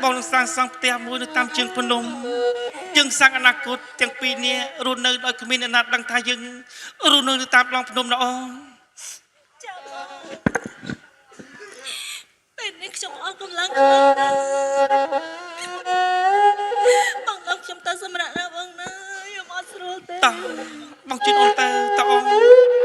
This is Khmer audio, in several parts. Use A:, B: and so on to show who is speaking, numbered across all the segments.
A: បងនឹងសាងសង់ផ្ទះមួយនៅតាមជើងភ្នំយើងសាងអនាគតទាំងពីរនេះរស់នៅដោយគ្មានអ្នកណាដឹងថាយើងរស់នៅតាមដងភ្នំណាអូន
B: ចាបងពេលនេះខ្ញុំអស់កម្លាំងខ្លាំងណាស់បងលោកខ្ញុំទៅសម្រាប់ណាបងណាខ្ញុំអត់ស្រួលទេ
A: តោះបងជិះអូនទៅតោះអូន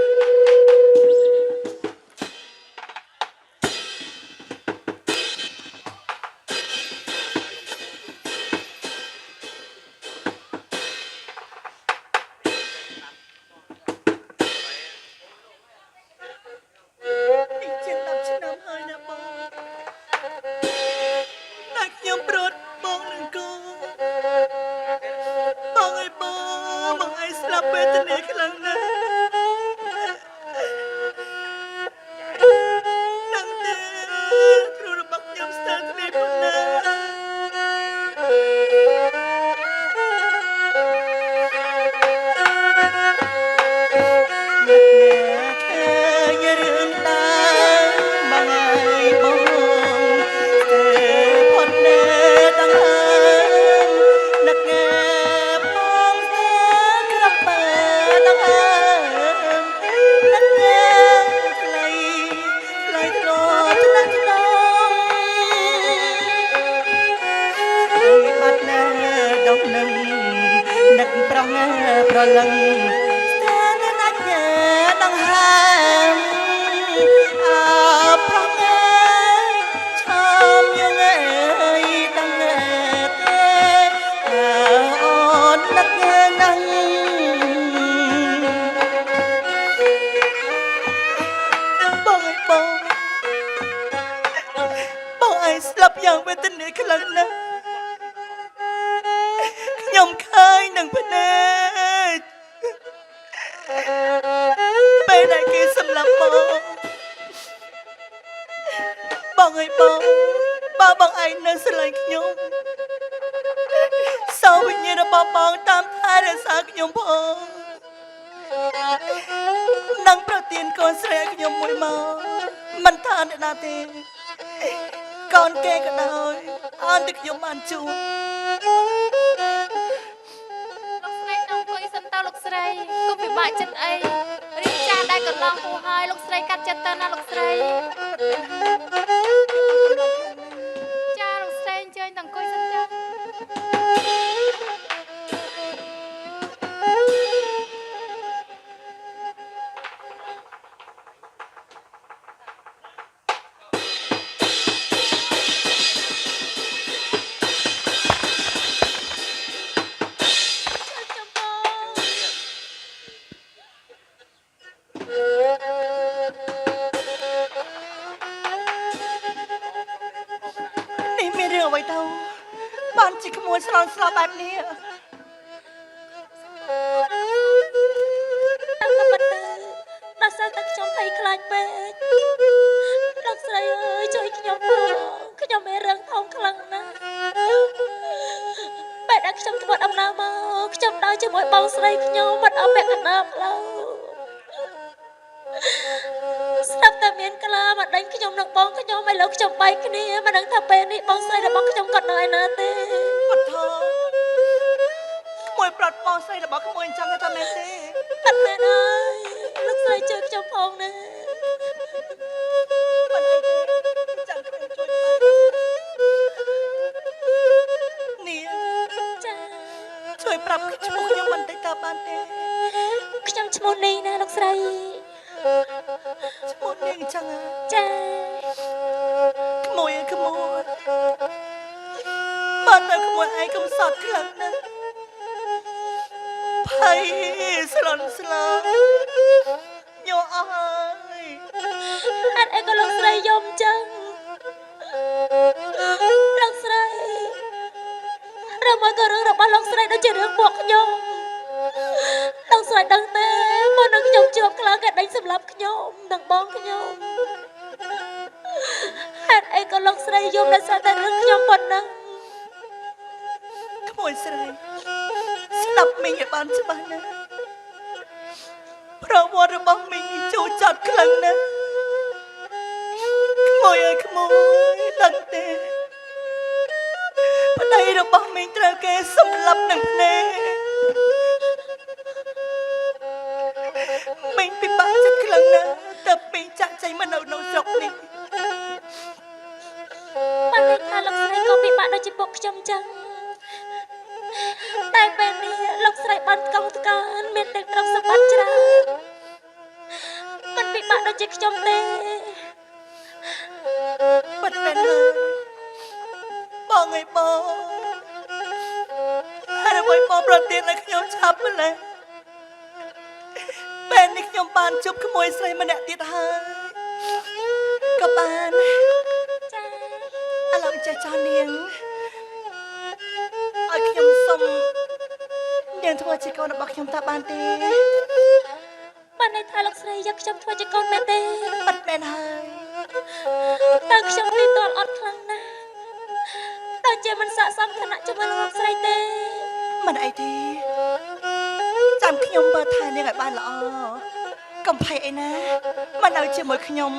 C: ប្រលឹងស្ទើរណាស់ញ៉ែដង្ហើមអើប្រងើឆោមយើងអើយដឹងទេអើអូននឹកណាស់បងអើយបងអើយស្លាប់យ៉ាងវេទនាខ្លាំងណាស់ខ្ញុំឃើញនឹងភ្នែកពេលដែលគេសម្លាប់បងអើយបងបើបងឯងនៅស្រឡាញ់ខ្ញុំសោវិញ្ញាណរបស់បងតាមថែរក្សាខ្ញុំផងនឹងប្រទានកូនស្រីឲ្យខ្ញុំមួយមកមិនថាអ្នកណាទេកូនគេក៏ដោយអត់តែខ្ញុំបានជួប
D: លោកស្រីកុំពិបាកចិត្តអីរៀបចាស់ដែលកន្លងហួសហើយលោកស្រីកាត់ចិត្តទៅណាលោកស្រីចាលោកស្រីអញ្ជើញទៅអង្គុយសិនចា
C: បានជាក្មួយស្លន់ស្លោបែបនេះ
B: តាំងកបិតទៅដល់សើតែខ្ញុំភ័យខ្លាចពេកលោកស្រីអើយជួយខ្ញុំផងខ្ញុំមានរឿងធំខ្លាំងណាស់បែរដែលខ្ញុំធ្វើដំណើរមកខ្ញុំដើរជាមួយបងស្រីខ្ញុំមិនអត់ពាក់កណ្ដាលផ្លូវស្រាប់តែមានក្លាមកដេញខ្ញុំនឹងបងខ្ញុំឲ្យលោកខ្ញុំបែកគ្នាមិនដឹងថាពេលនេះបងស្រីរបស់ខ្ញុំគាត់នៅឯណាទេ
C: ពុទ្ធមួយប្រាប់បងស្រីរបស់ក្មួយអញ្ចឹងថាមែនទេ
B: អត់មែនហើយលោកស្រីជួយខ្ញុំផងណា
C: មិនអីទេចាំខ្ញុំជួយបាយនេះ
B: ចា
C: ជួយប្រាប់ឈ្មោះខ្ញុំមិនតិចតើបានទេ
B: ខ្ញុំឈ្មោះនេះណាលោកស្រី
C: ឈ្មោះនេះអញ្ចឹង
B: ចា
C: ក្មួយបានតែក្មួយឯងកំសត់ខ្លាំងណាស់ភ័យស្លន់ស្លោញ័រអស់ហើយ
B: អត់អីក៏លោកស្រីយំចឹងលោកស្រីរឿងមួយក៏រឿងរបស់លោកស្រីដូចជារឿងពួកខ្ញុំលោកស្រីដឹងទេមុននឹងខ្ញុំជួបខ្លាំងគេដេញសម្លាប់ខ្ញុំនិងបងខ្ញុំហេតុអីក៏លោកស្រីយំដោយសារតែរឿងខ្ញុំប៉ុណ្ណឹង
C: ក្មួយស្រីស្ដាប់មីងឲ្យបានច្បាស់ណាស់ប្រវត្តិរបស់មីងនេះចូលចាត់ខ្លាំងណាស់ក្មួយអើយក្មួយដឹងទេ ដីរបស់មីងត្រូវគេសម្លាប់នឹងភ្នែកមីងពិបាកចិត្តខ្លាំងណាស់តែមីងចាក់ចៃមកនៅស្រុកនេះ
B: បានន័យថាលោកស្រីក៏ពិបាកដូចជាពួកខ្ញុំចឹងតែពេលនេះលោកស្រីបានកង់តកើនមានទឹកទ្រព្យសម្បត្តិច្រើនមិនពិបាកដូចជាខ្ញុំទេ
C: ពិតមែនហើយបងអើយបងហើយអ្វីបងប្រទានឲ្យខ្ញុំឆាប់ម្ល៉េះពេលនេះខ្ញុំបានជួបក្មួយស្រីម្នាក់ទៀតហើយក៏បាន
B: ចា
C: ឥឡូវចេះចោលនាងឲ្យខ្ញុំសុំនាងធ្វើជាកូនរបស់ខ្ញុំតើបានទេ
B: បានន័យថាលោកស្រីយកខ្ញុំធ្វើជាកូនមែនទេ
C: ពិតមែនហើយ
B: តើខ្ញុំទីតល់អត់ខ្លាំងណាស់តើជាមិនស័ក្តិសមឋានៈជាមួយលោកស្រីទេ
C: មិនអីទេចាំខ្ញុំមើលថែនាងឲ្យបានល្អកុំភ័យអីណាមិនឲ្យជាមួយខ្ញុំ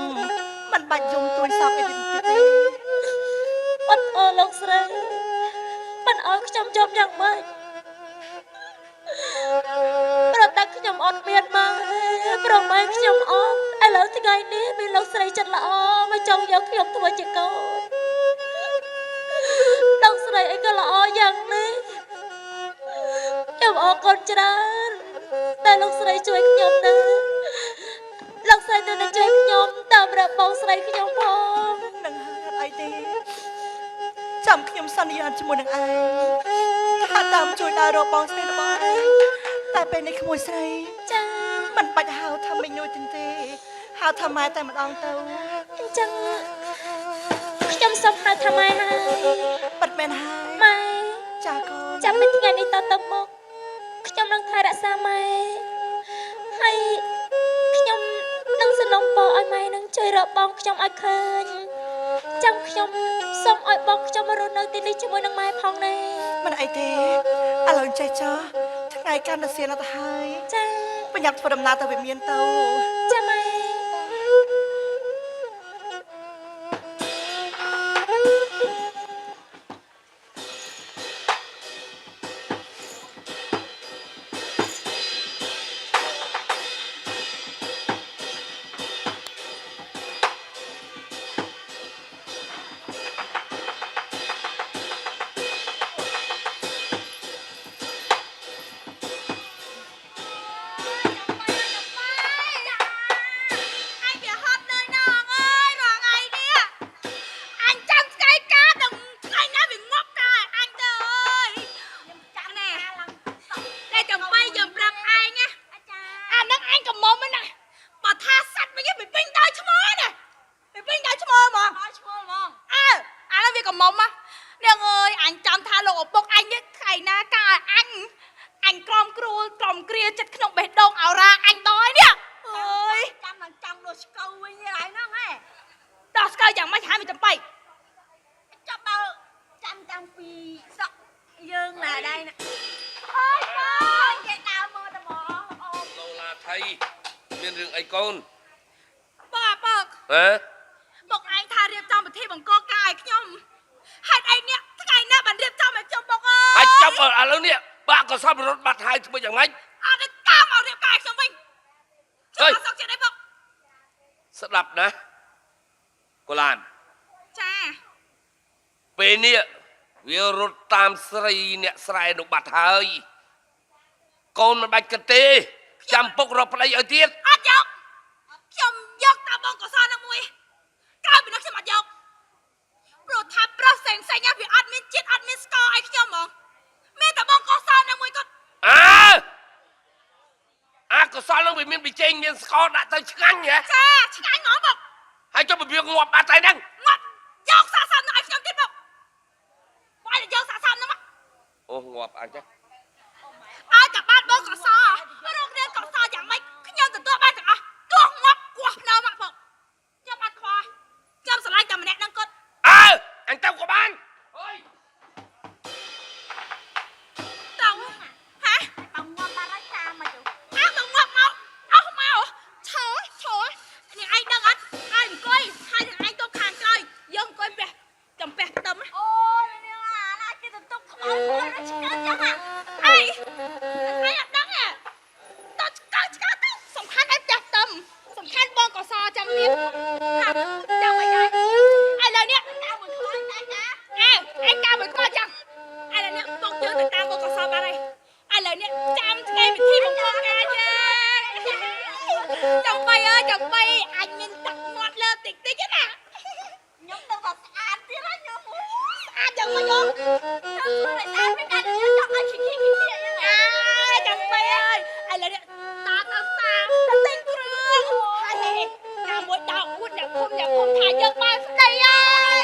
C: មិនបាច់យំទួយសោកអីទៀតទេ
B: អត់អើលោកស្រីមិនអើខ្ញុំយំយ៉ាងម៉េចប្រតែខ្ញុំអត់មានមកប្រម៉ែខ្ញុំអត់ឥឡូវថ្ងៃនេះមានលោកស្រីចិត្តល្អមកចង់យកខ្ញុំធ្វើជាកូនលោកស្រីអីក៏ល្អយ៉ាងនេះខ្ញុំអរគុណច្រើនតែលោកស្រីជួយខ្ញុំណាលោកស្រីទៅនឹងជួយខ្ញុំតាមរកបងស្រីខ្ញុំផង
C: នឹងហើយអត់អីទេចាំខ្ញុំសន្យាជាមួយនឹងឯងថាតាមជួយដើររកបងស្រីរបស់ឯងតែពេលនេះក្មួយស្រី
B: ចា
C: មិនបាច់ហៅថាមីងនួយទេហៅថាម៉ែតែម្ដងទៅ
B: អញ្ចឹងខ្ញុំសុំហៅថាម៉ែហើយ
C: ពិតមែនហើយ
B: ម៉ែ
C: ចាកូន
B: ចាំពីថ្ងៃនេះតទៅមកខ្ញុំនឹងថែរក្សាម៉ែហើយខ្ញុំនឹងសនំពរឲ្យម៉ែនឹងជួយរកបងខ្ញុំឲ្យឃើញចាំខ្ញុំសូមឲ្យបងខ្ញុំមករស់នៅទីនេះជាមួយនឹងម៉ែផងដែរ
C: មិនអីទេឥឡូវចេះចោះថ្ងៃកាន់តែសៀនទៅហើយ
B: ចា
C: ប្រញាប់ធ្វើដំណើរទៅវិមានទៅ
B: ចាម៉ែ
E: មានរឿងអីកូន
B: បងបង
E: ហ៎
B: បងឯងថារៀបចំពិធីបង្កការឲ្យខ្ញុំហេតុអីនេះថ្ងៃណាបានរៀបចំឲ្យខ្ញុំបងអើយ
E: ហើយចាប់ឥឡូវនេះបាក់ក៏សពរត់បាត់ហើយធ្វើយ៉ាងម៉េច
B: អត់តាមមករៀបការឲ្យខ្ញុំវិញ
E: ហេ
B: សុកចិត្តអីបង
E: ស្ដាប់ណាកូឡាន
B: ចា
E: ពេលនេះវារត់តាមស្រីអ្នកស្រែនោះបាត់ហើយកូនមិនបាច់គិតទេចាំពុករកប្តីឲ្យទៀត
B: អត់យកខ្ញុំយកតាបងកសលនឹងមួយក្រោយពីនេះខ្ញុំអត់យកព្រោះថាប្រុសផ្សេងៗវាអត់មានជាតិអត់មានស្ករឲ្យខ្ញុំហ្មងមានតែបងកសលនឹងមួយគាត់
E: អាកុសលនឹងវាមានប៊ីចេងមានស្ករដាក់ទៅឆ្ងាញ់ហ៎
B: ចាឆ្ងាញ់ហ្មងបង
E: ហើយចុះវាងាប់បាត់ហើយហ្នឹង
B: ងាប់យកសាសនាឲ្យខ្ញុំទៀតបងបងឲ្យយកសាសនាមក
E: អូងាប់អញ្ចឹង
B: ឲ្យតែបានបងកសលរករៀនកសលយ៉ាងម៉េចខ្ញុំទទួលបានទាំងអស់ទោះងាប់គោះភ្នែកមកបងខ្ញុំអត់ខ្វល់ខ្ញុំស្រឡាញ់តែម្នាក់នឹងគាត់
E: អញទៅក៏បានអើយ
B: តោហ៎បងងាប់បាត់ហើយតាមមកទៅបងងាប់មកអស់មកឈរនេះឯងដឹងអត់ឲ្យអង្គុយហើយនឹងឯងទៅខាងក្រោយយើងអង្គុយផ្ទះចំផ្ទះផ្ទឹមអូនាងអាណាគេទទួល Tại sao cái anh nhớ chọn anh khi khi chẳng bay ơi ai lại ta ta sao ta tên cường ai nhà mỗi đầu quân nhà không thả dân ba đây ơi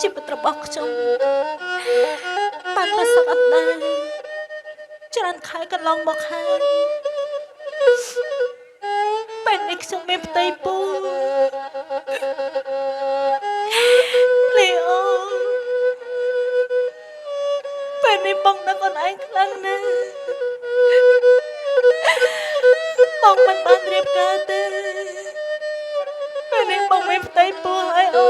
B: ជីវិតរបស់ខ្ញុំបានប្រសពអត់ដែរច្រើនខែកន្លងមកហើយពេលនេះខ្ញុំមានផ្ទៃពោះលីអូពេលនេះបងនឹកអូនឯងខ្លាំងណាស់បងមិនបានរៀបការទេពេលនេះបងមានផ្ទៃពោះហើយអូ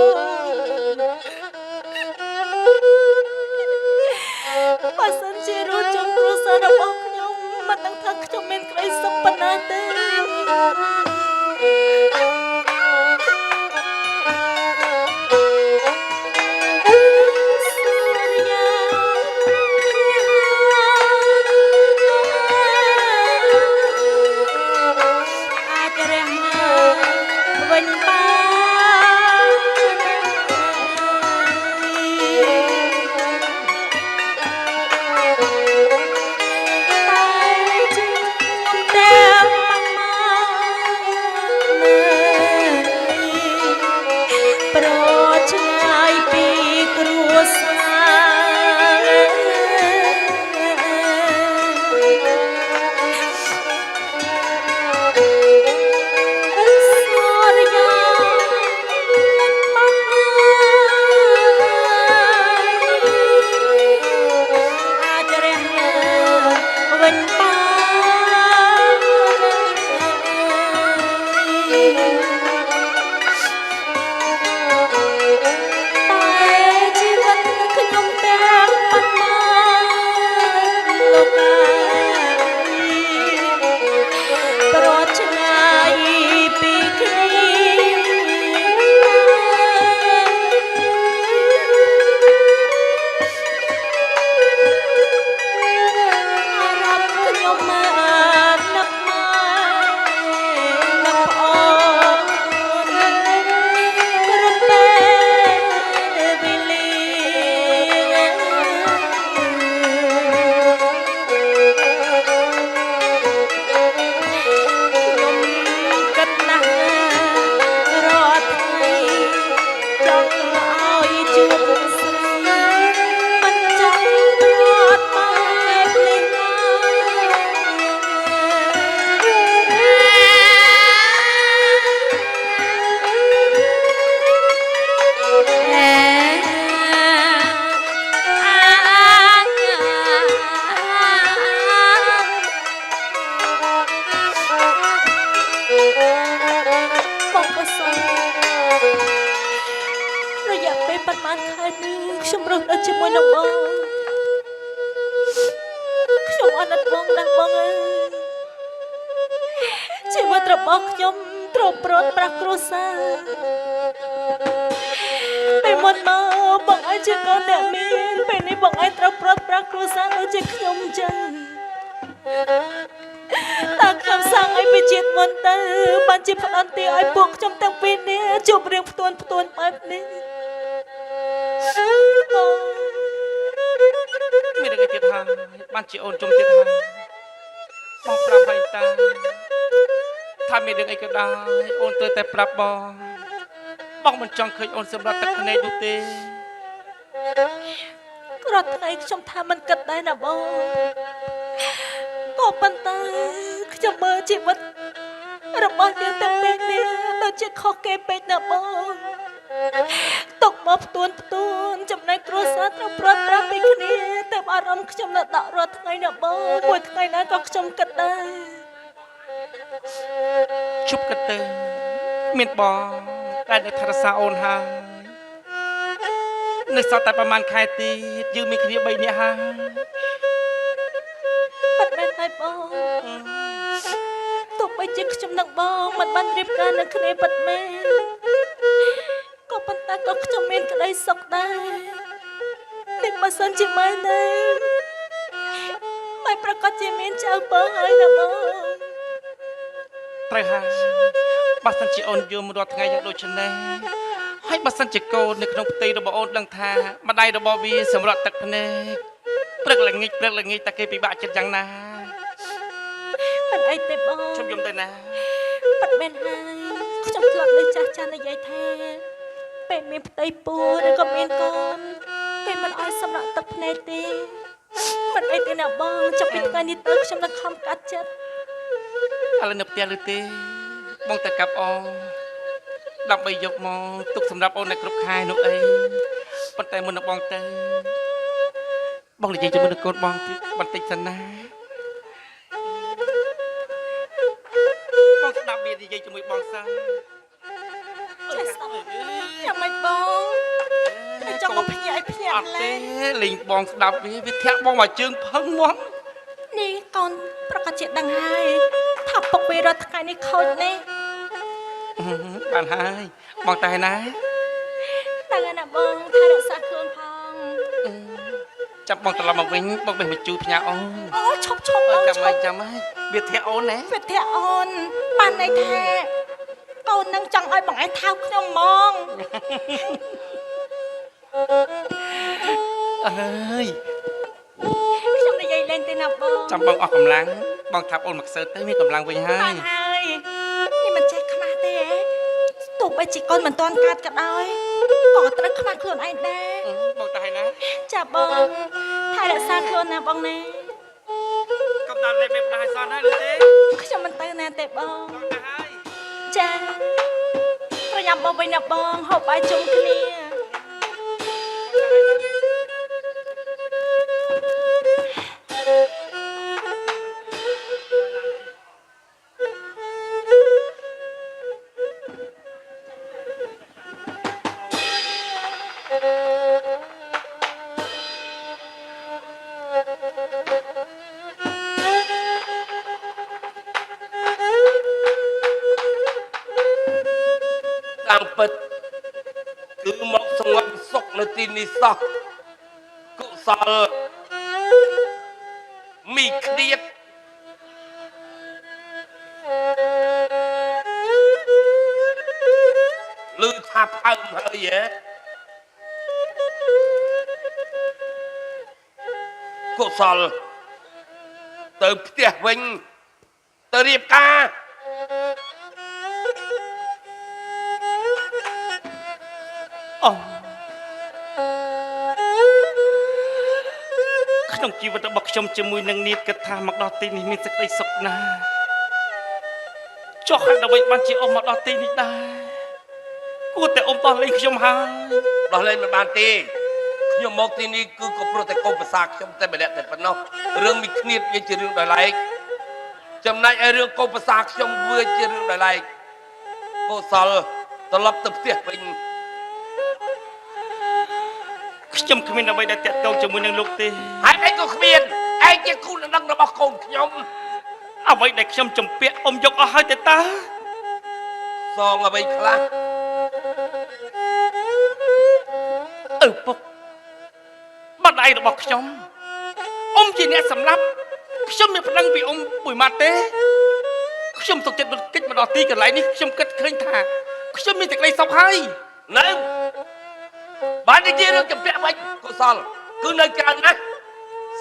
B: បើសិនជារត់ចំគ្រួសាររបស់ខ្ញុំមិនដឹងថាខ្ញុំមានក្តីសុខប៉ុណ្ណាទេខ្ញុំរស់នៅជាមួយនឹងបងខ្ញុំអត់បងណាស់បងអើយជីវិតរបស់ខ្ញុំទ្រព្យប្រត់ប្រាស់គ្រួសារពេលមុនមកបងឯងជាកូនអ្នកមានពេលនេះបងឯងត្រូវប្រត់ប្រាស់គ្រួសារដូចជាខ្ញុំអញ្ចឹងតើខ្ញុំសាំងឲ្យពីជាតិមុនទៅបានជាផ្ដន្ទាឲ្យពួកខ្ញុំទាំងពីរនេះជួបរឿងផ្ទួនបែបនេះ
A: មានរឿងទៀតហើយបានជាអូនជុំទៀតហើយបងប្រាប់ហើយតាថាមានរឿងអីក៏ដោយអូនត្រូវតែប្រាប់បងមិនចង់ឃើញអូនសម្រាប់ទឹកភ្នែកនោះទេ
B: គ្រាន់ថ្ងៃខ្ញុំថាមិនគិតដែរណាបងក៏ប៉ុន្តែខ្ញុំមើលជីវិតរបស់យើងទាំងពីរនេះដូចជាខុសគេពេកណាបងទុកមកផ្ទួនចំណែកគ្រួសារត្រូវប្រត់ប្រាស់ពីគ្នាតែអារម្មណ៍ខ្ញុំនៅដាក់រាល់ថ្ងៃណាបងមួយថ្ងៃណាក៏ខ្ញុំគិតដែរ
A: ជប់គិតទៅមានបង តែនៅថរសាអូនហើយនៅសល់តែប្រហែលខែទៀតយើងមានគ្នា3នាក់ហើយ
B: ប៉ាត់មែនហើយបងទោះបីជាខ្ញុំនឹងបងមិនបានរៀបការនឹងគ្នាប៉ាត់មែនក៏ប៉ុន្តែក៏ខ្ញុំមានក្តីសុខដែរតែបើសិនជាម៉ែទេម៉ែប្រកាសជាមានចៅពងហើយណាបង
A: ត្រូវហើយបើសិនជាអូនយល់រាល់ថ្ងៃយ៉ាងដូចនេះហើយបើសិនជាកូននៅក្នុងផ្ទៃរបស់អូនដឹងថាម្ដាយរបស់វាសម្រក់ទឹកភ្នែកព្រឹកល្ងាចតែគេពិបាកចិត្តយ៉ាងណា
B: មិនអីទេបង
A: ខ្ញុំយំទៅណា
B: ប៉ាត់មែនហើយខ្ញុំធ្លាប់លើចាស់ចាស់និយាយថាពេលមានផ្ទៃពោះឬក៏មានកូនគេមិនអោយសម្រាប់ទឹកភ្នែកទេមិនអីទេណាបងចាប់ពីថ្ងៃនេះទៅខ្ញុំនឹងខំកាត់ចិត្ត
A: ឥឡូវនៅផ្ទះឬទេបងទៅកាប់អដើម្បីយកមកទុកសម្រាប់អូននៅគ្រប់ខែនោះអីប៉ុន្តែមុននឹងបងទៅបងនិយាយជាមួយនឹងកូនបងទៀតបន្តិចសិនណាបងស្ដាប់វានិយាយជាមួយបងសិន
B: ចេះស្ដាប់យ៉ាងម៉េចបងតែចង់មកភ្ញាក់ឲ្យភ្ញាក់
A: អត់
B: ឡែ
A: ទេលេងបងស្ដាប់វាធាក់បងមកជើងផឹងមក
B: នេះកូនប្រកាសជាដឹងហើយថាពុកវារត់ថ្ងៃនេះខូចនេះ
A: បានហើយបងតែណា
B: ដឹងហើយណាបងថារក្សាខ្លួនផង
A: ចាំបងត្រឡប់មកវិញបងបេះមកជួយផ្ញើអូន
B: អូឈប់បង
A: ចាំ
B: ឈ
A: ហើយ
B: ប់
A: ចាំហើយវាធាក់អូនណា
B: វិទ្យាអូនបានន័យថាកូននឹងចង់ឲ្យបងឯងថៅខ្ញុំហ្មង
A: អើយ
B: ខ្ញុំនិយាយលេងទេណាបង
A: ចាំបងអស់កម្លាំងបងថាប់អូនមកសើទៅមានកម្លាំងវិញហើ
B: បា
A: យ
B: នហើយនេះមិនចេះខ្មាស់ទេហ៎ទោះបីជាកូនមិនទាន់កើតក៏ដោយក៏ត្រូវខ្មាស់ខ្លួនឯងដែរ
A: បងតែណា
B: ចាបងថែរក្សាខ្លួនណាបងណា
A: កុំដល់លេបពេលដែរសោះណាឬទេ
B: ខ្ញុំមិនទៅណាទេបង
A: បងទៅហើយ
B: ចាប្រញាប់មកវិញណាបងហូបបាយជុំគ្នា
E: តាមពិតគឺមកសងប់សុខនៅទីនេះសោះកុសលមីគ្រៀតលឺថាផើមហើយហ៎កុសលទៅផ្ទះវិញទៅរៀបការ
A: អូក្នុងជីវិតរបស់ខ្ញុំជាមួយនឹងនាងគិតថាមកដល់ទីនេះមានសេចក្តីសុខណាស់ចុះហើយដើម្បីបានជាអ៊ំមកដល់ទីនេះដែរគួរតែអ៊ំដោះលែងខ្ញុំហើយ
E: ដោះលែងមិនបានទេខ្ញុំមកទីនេះគឺក៏ព្រោះតែកូនប្រសាខ្ញុំតែម្នាក់តែប៉ុណ្ណោះរឿងមីគ្នៀតវាជារឿងដោយឡែកចំណែកឯរឿងកូនប្រសាខ្ញុំវាជារឿងដោយឡែកកុសលត្រឡប់ទៅផ្ទះវិញ
A: ខ្ញុំគ្មានអ្វីដែលតាក់ទងជាមួយនឹងលោកទេ
E: ហើយឯងក៏គ្មានឯងជាគូដណ្ដឹងរបស់កូនខ្ញុំ
A: អ្វីដែលខ្ញុំជំពាក់អ៊ំយកអស់ហើយទេតា
E: សងអ្វីខ្លះ
A: ពុកបាត់ដៃរបស់ខ្ញុំអ៊ំជាអ្នកសម្លាប់ខ្ញុំមានប្តឹងពីអ៊ំមួយម៉ាត់ទេខ្ញុំទុកចិត្តរត់គេចមកដល់ទីកន្លែងនេះខ្ញុំគិតឃើញថាខ្ញុំមានតែក្តីសុខហើយ
E: នៅបាននិយាយរឿងចម្ពាក់វិញកុសលគឺនៅច្រើនណាស់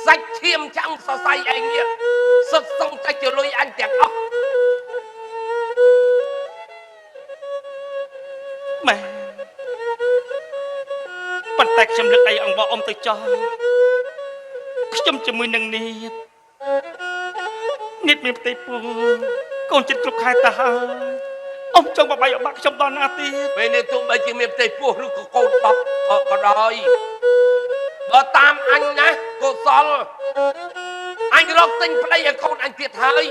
E: សាច់ឈាមចាំងសរសៃឯងនេះសុទ្ធសឹងតែជាលុយអញទាំងអស់
A: ម៉ែប៉ុន្តែខ្ញុំលើកដៃអង្វរអ៊ំទៅចោះខ្ញុំជាមួយនឹងនាងមានផ្ទៃពោះកូនចិត្តគ្រប់ខែទៅហើយអ៊ំចង់បបាយអបាក់ខ្ញុំដល់ណាទៀត
E: ពេលនេះទោះបីជាមានផ្ទៃពោះឬក៏កូន10ក៏ដោយបើតាមអញណាកុសលអញរកទិញប្តីឲ្យកូនអញទៀតហើយ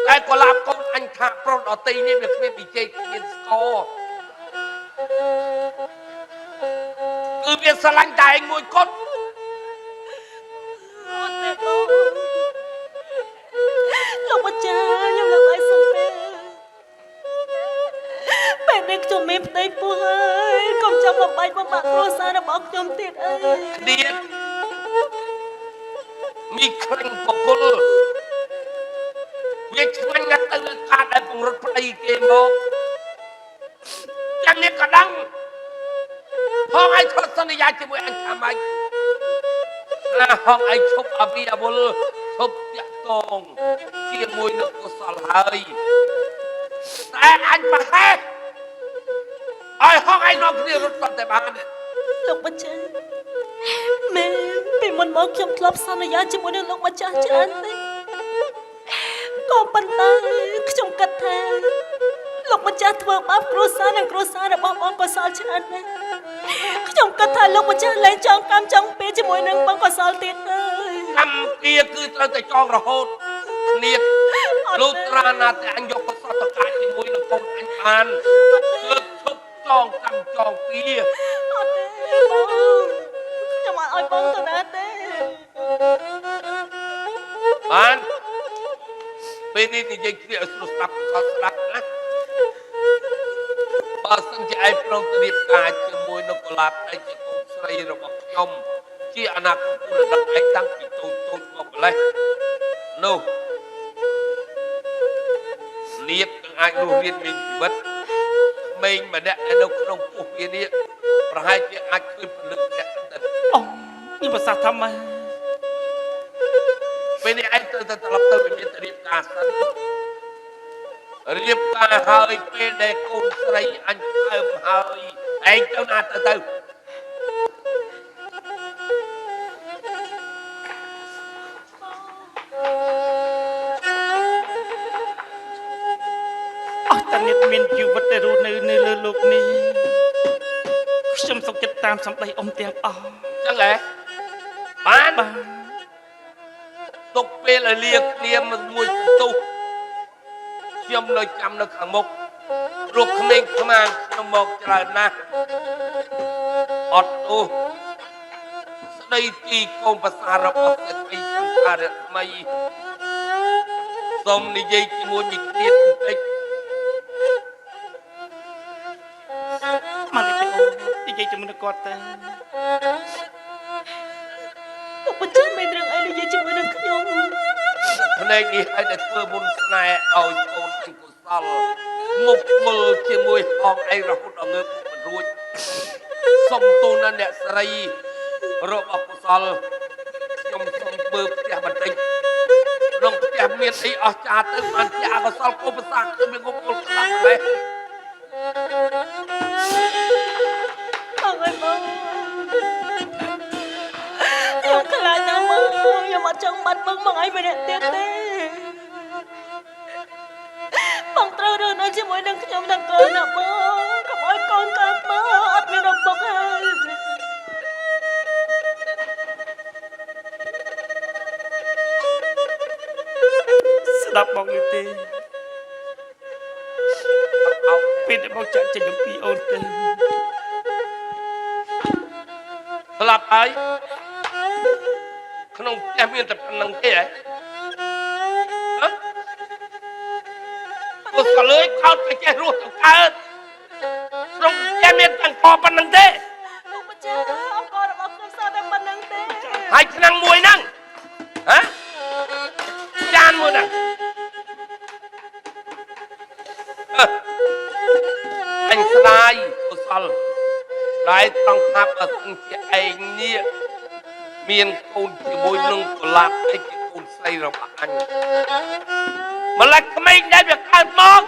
E: តែក៏ឡាបកូនអញថាប្រុសដតីនេះវាគ្មានវិជ័យគ្មានស្គរ គឺវាស្រឡាញ់តែឯងមួយគត់
B: អត់ទេបងលោកម្ចាស់ខ្ញុំលើកឲ្យសុំពេលនេះខ្ញុំមានប្តីពោះហើយកុំចាំបំបាច់បំបាក់គ្រួសាររបស់ខ្ញុំទៀតអើយ
E: គ្នាមីខ្លាំងបកុលវាឆ្ងាញ់ណាស់ទៅលើការដែលពង្រត់ប្តីគេមកយ៉ាងនេះក៏ដឹងហងឲ្យធ្វើសន្យាជាមួយអញថាម៉េចណាហងឲ្យឈប់អវិអវលឈប់តាក់ទងជាមួយនឹងកុសលហើយតែអញប្រហែលឲ្យហងឲ្យនាំគ្នារត់បាត់តែបាន
B: លោកម្ចាស់មែនពីមុនមកខ្ញុំធ្លាប់សន្យាជាមួយនឹងលោកម្ចាស់ច្រើនទេក៏ប៉ុន្តែខ្ញុំគិតថាលោកម្ចាស់ធ្វើបាបគ្រួសារនិងគ្រួសាររបស់បងកុសលច្រើនណាស់ខ្ញុំគិតថាលោកម្ចាស់លែងចងកម្មចង់ពៀជាមួយនឹងបងកុសលទៀតហើយ
E: កម្មពៀគឺត្រូវតែចងរហូតគ្នាលុត្រាណាតែអញយកកសតកាជាមួយនឹងកូនអញបានលើកឈប់ចងកម្មចងពៀ
B: អត់ទេបងខ្ញុំអត់ឲ្យបងទៅណាទេ
E: បានពេលនេះនិយាយគ្នាឲ្យស្រួលស្ដាប់ខុសស្ដាប់ណាបើសិនជាឯងព្រមទៅរៀបការជាមួយនឹងកុលាបឯងជាកូនស្រីរបស់ខ្ញុំជាអនាគតពលរដ្ឋឯងតាំងពីតូចមកម្លេះនោះលៀបនឹងអាចរស់រានមានជីវិតក្មេងម្នាក់ដែលនៅក្នុងពោះវានេះប្រហែលជាអាចឃើញពលិតម្នាក់ទៅ
A: អូនេះប្រសាសន៍ថាម៉េច
E: ពេលនេះឯងត្រូវតែត្រឡប់ទៅវិមានរៀបការសិនរៀបការហើយពេលដែលកូនស្រីអញហើមហើយឯងទៅណាទៅ
A: អស់តានេះមានជីវិតដែលរស់នៅលើលោកនេះខ្ញុំសុខចិត្តតាមសម្ដីអ៊ំទាំងអស់
E: ចឹងហ៎បាន
A: បាទ
E: ទុកពេលឲ្យលាគ្នាមួយសន្ទុះខ្ញុំនៅចាំនៅខាងមុខព្រោះក្មេងខ្មាំងខ្ញុំមកច្រើនណាស់អត់ទោះស្ដីទីកូនប្រសាររបស់សេដ្ឋីចង្ការរស្មីសូមនិយាយជាមួយមីគ្រៀតបន្តិច
A: មកនេះទៅអូនិយាយជាមួយនឹងគាត់ទៅ
B: លោកម្ចាស់មានរឿងអីនិយាយជាមួយនឹងខ្ញុំ
E: ភ្នែកនេះឲ្យតែធ្វើមុនស្នេហ៍ឲ្យកូនអញកុសលមុខមុលជាមួយហងឯងរហូតដល់ងើបមិនរួចសុំទូនអ្នកស្រីរបស់កុសលខ្ញុំសូមធ្វើផ្ទះបន្តិចក្នុងផ្ទះមានអីអស្ចារ្យទៅបានជាអកុសលកុំប្រសាខ្ញុំមានងប់មុលខ្លាំងណាស់
B: បងអើយបងខ្ញុំខ្លាចណាស់មកខ្ញុំអត់ចង់បាត់បង់បងឯងម្នាក់ទៀតទេបងត្រូវរស់នៅជាមួយនឹងខ្ញុំទាំងកូនណាបងកុំឲ្យកូនកើតមកអត់មានឪពុកហើយ
A: ស្ដាប់បងនេះទេពេលដែលបងចាក់ចេញអំពីអូនទៅ
E: ស្លាប់ហើយក្នុងផ្ទះមានតែប៉ុណ្្នឹងទេហ៎កុសលើយកោតទៅចេះរស់ទៅកើតក្នុងផ្ទះមានទាំងកប៉ុណ្្នឹងទេ
B: លោកម្ចាស់អង្គរបស់ខ្ញុំសោះតែប៉ុណ្្នឹងទេ
E: ហើយឆ្នាំងមួយហ្នឹងហ៎ចានមួយហ្នឹងអញស្ដាយកុសលដែលត្រង់ថាបើសិនជាឯងនេះមានកូនជាមួយនឹងកុលាបឯងជាកូនស្រីរបស់អញម្ល៉េះក្មេងដែលវាកើតមក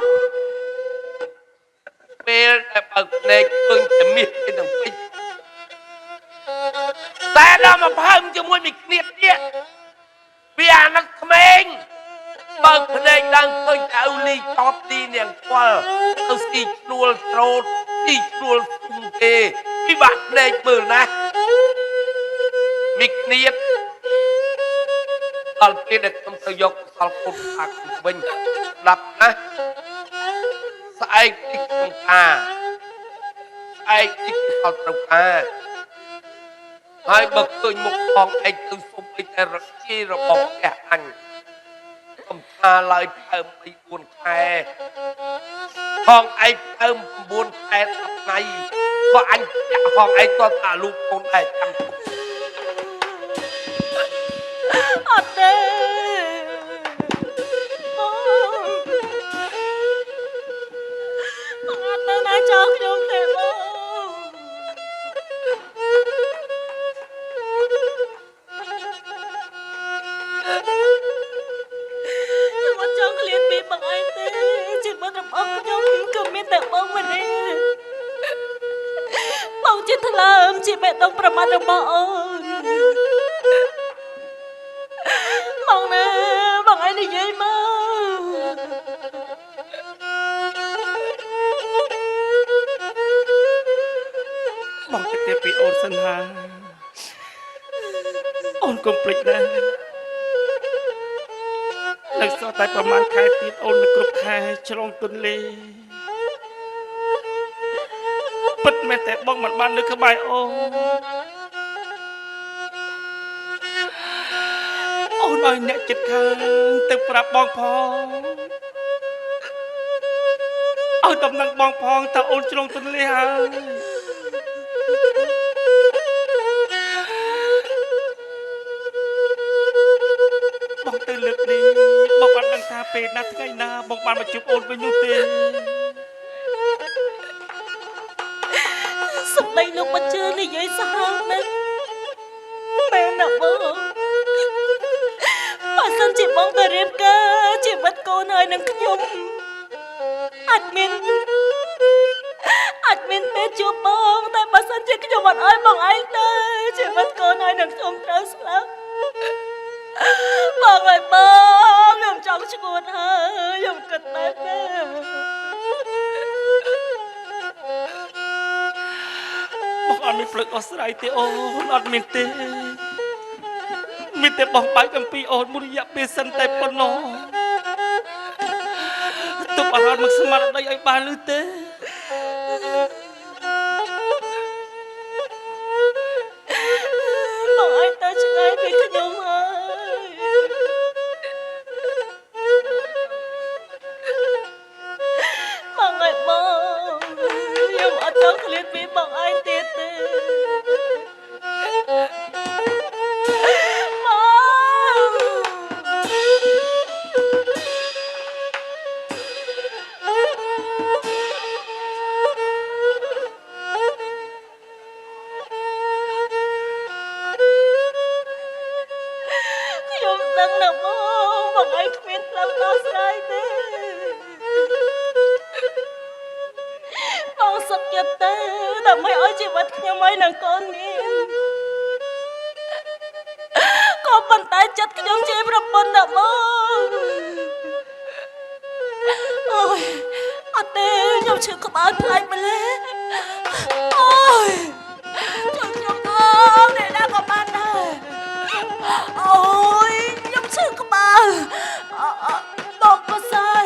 E: ពេលដែលបើកភ្នែកឃើញតែមាសឯនឹងពេជ្រតែដល់មកផើមជាមួយមីគ្រៀតទៀតវាអាណិតក្មេងបើកភ្នែកឡើងឃើញតែឪលីតបទីនាងខ្វល់ទៅស្ទីឈ្នួលត្រោតស្ទីឈ្នួលគុំគេពិបាកភ្នែកមើលណាស់មីគ្រៀតដល់ពេលដែលខ្ញុំទៅយកកុសលពុទ្ធអាក់វិញស្ដាប់ណាស្អែកទីក្នុងតា ឯងនេះអត់ត្រូវការហើយបើឃើញមុខផងឯងទៅសុំអីតែរកជារបស់ផ្ទះអញកំថាឡើយដើម4ខែផងឯងដើម9ខែ10ថ្ងៃក៏អញចាក់ផងឯងតតាលោកកូនឯងចាំទុក
B: អត់ទេបងអត់ទៅណាចោលខ្ញុំទេបងខ្ញុំអត់ចង់ឃ្លានពីបងឯងទេជីវិតរបស់ខ្ញុំក៏មានតែបងម្នាក់បងជាថ្លើមជាបេះដូងប្រមាថរបស់អូនបងណាបងឯងនិយាយមក
A: បងទៅទៀតពីអូនសិនហាអូនកុំភ្លេចណានៅសល់តែប្រហែលខែទៀតអូននឹងគ្រប់ខែឆ្លងទន្លេពិតមែនតែបងមិនបាននៅក្បែរអូនឲ្យអ្នកចិត្តខាងទៅប្រាប់បងផងឲ្យដំណឹងបងផងថាអូនឆ្លងទន្លេហើយបងទៅលើកនេះបងអត់ដឹងថាពេលណាថ្ងៃណាបងបានមកជួបអូនវិញនោះទេ
B: សម្ដីលោកមិនជឿនិយាយសាហាវណាស់មែនណាបងបើសិនជាបងទៅរៀបការជីវិតកូនហើយនឹងខ្ញុំអាចមានពេលជួបបងតែបើសិនជាខ្ញុំអត់ឲ្យបងឯងទៅជីវិតកូនហើយនឹងខ្ញុំត្រូវស្លាប់បងឲ្យបងខ្ញុំចង់ឈួតហើយខ្ញុំគិតតែណា
A: បងអត់មានភ្លើងអស់ស្រ័យទេអូនអត់មានទេមានតែបងបែកអំពីអូនមួយរយៈពេលសិនតែប៉ុណ្ណោះទុកអារម្មណ៍មកស្មារតីឲ្យបានឬទេ
B: បងឯងទៅឆ្ងាយពីខ្ញុំហើយបងឲ្យបងខ្ញុំអត់ចង់ឃ្លានពីបងឯងទៀតទេខ្ញុំដឹងណាបងឯងគ្មានផ្លូវដោះស្រាយទេបងសុខចិត្តទេដើម្បីឲ្យជីវិតខ្ញុំឲ្យនឹងកូនមានក៏ប៉ុន្តែចិត្តខ្ញុំជាប្រពន្ធណាបងអូយអត់ទេខ្ញុំឈឺក្បាលផ្លាច់ម្ល៉េះអូយជួយខ្ញុំផងអ្នកណាក៏បានដែរអូយខ្ញុំឈឺក្បាលបងក៏សើង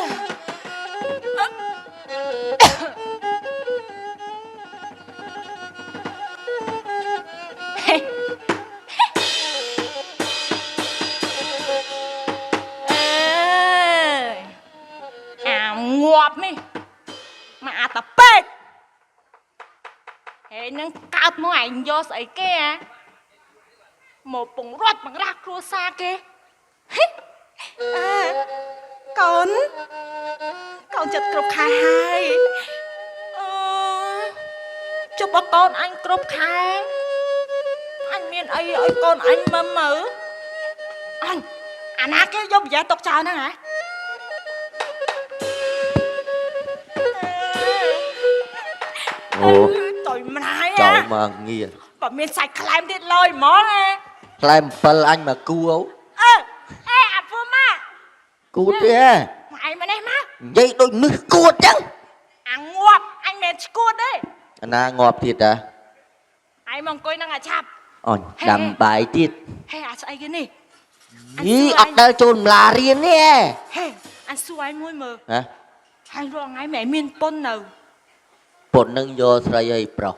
B: ាប់នេះមកអាតាពេកហេនឹងកើតមកឯងយកស្អីគេមកពងរត់បង្រាស់គ្រួសារគេកូនចិត្តគ្រប់ខែហើយជប់កូនអញគ្រប់ខែអញមានអីឲ្យកូនអញមើលអញអាណាគេយកប្រយ័ត្នຕົកចោលហ្នឹងហ៎អូតយម្នាយចោលមកងារបើមានសាច់ខ្លែមទៀតលយហ្មងខ្លែម7អញមកគូអាពូម៉ាគូទេឯងមកនេះមកនិយាយដូចនឹះគួតចឹងអាងាប់អញមិនឈួតទេអាណាងាប់ទៀតតាឯងមកអង្គុយនឹងអាឆាប់អូនដាំបាយទៀតហេអាស្អីគេនេះយីអត់ដល់ចូលម្លារៀននេះហេអញសួរឯងមួយមើលហ៎ហើយរងថ្ងៃមិនមានប៉ុននៅព
C: ប៉ុននឹងយកស្រីឲ្យប្រុស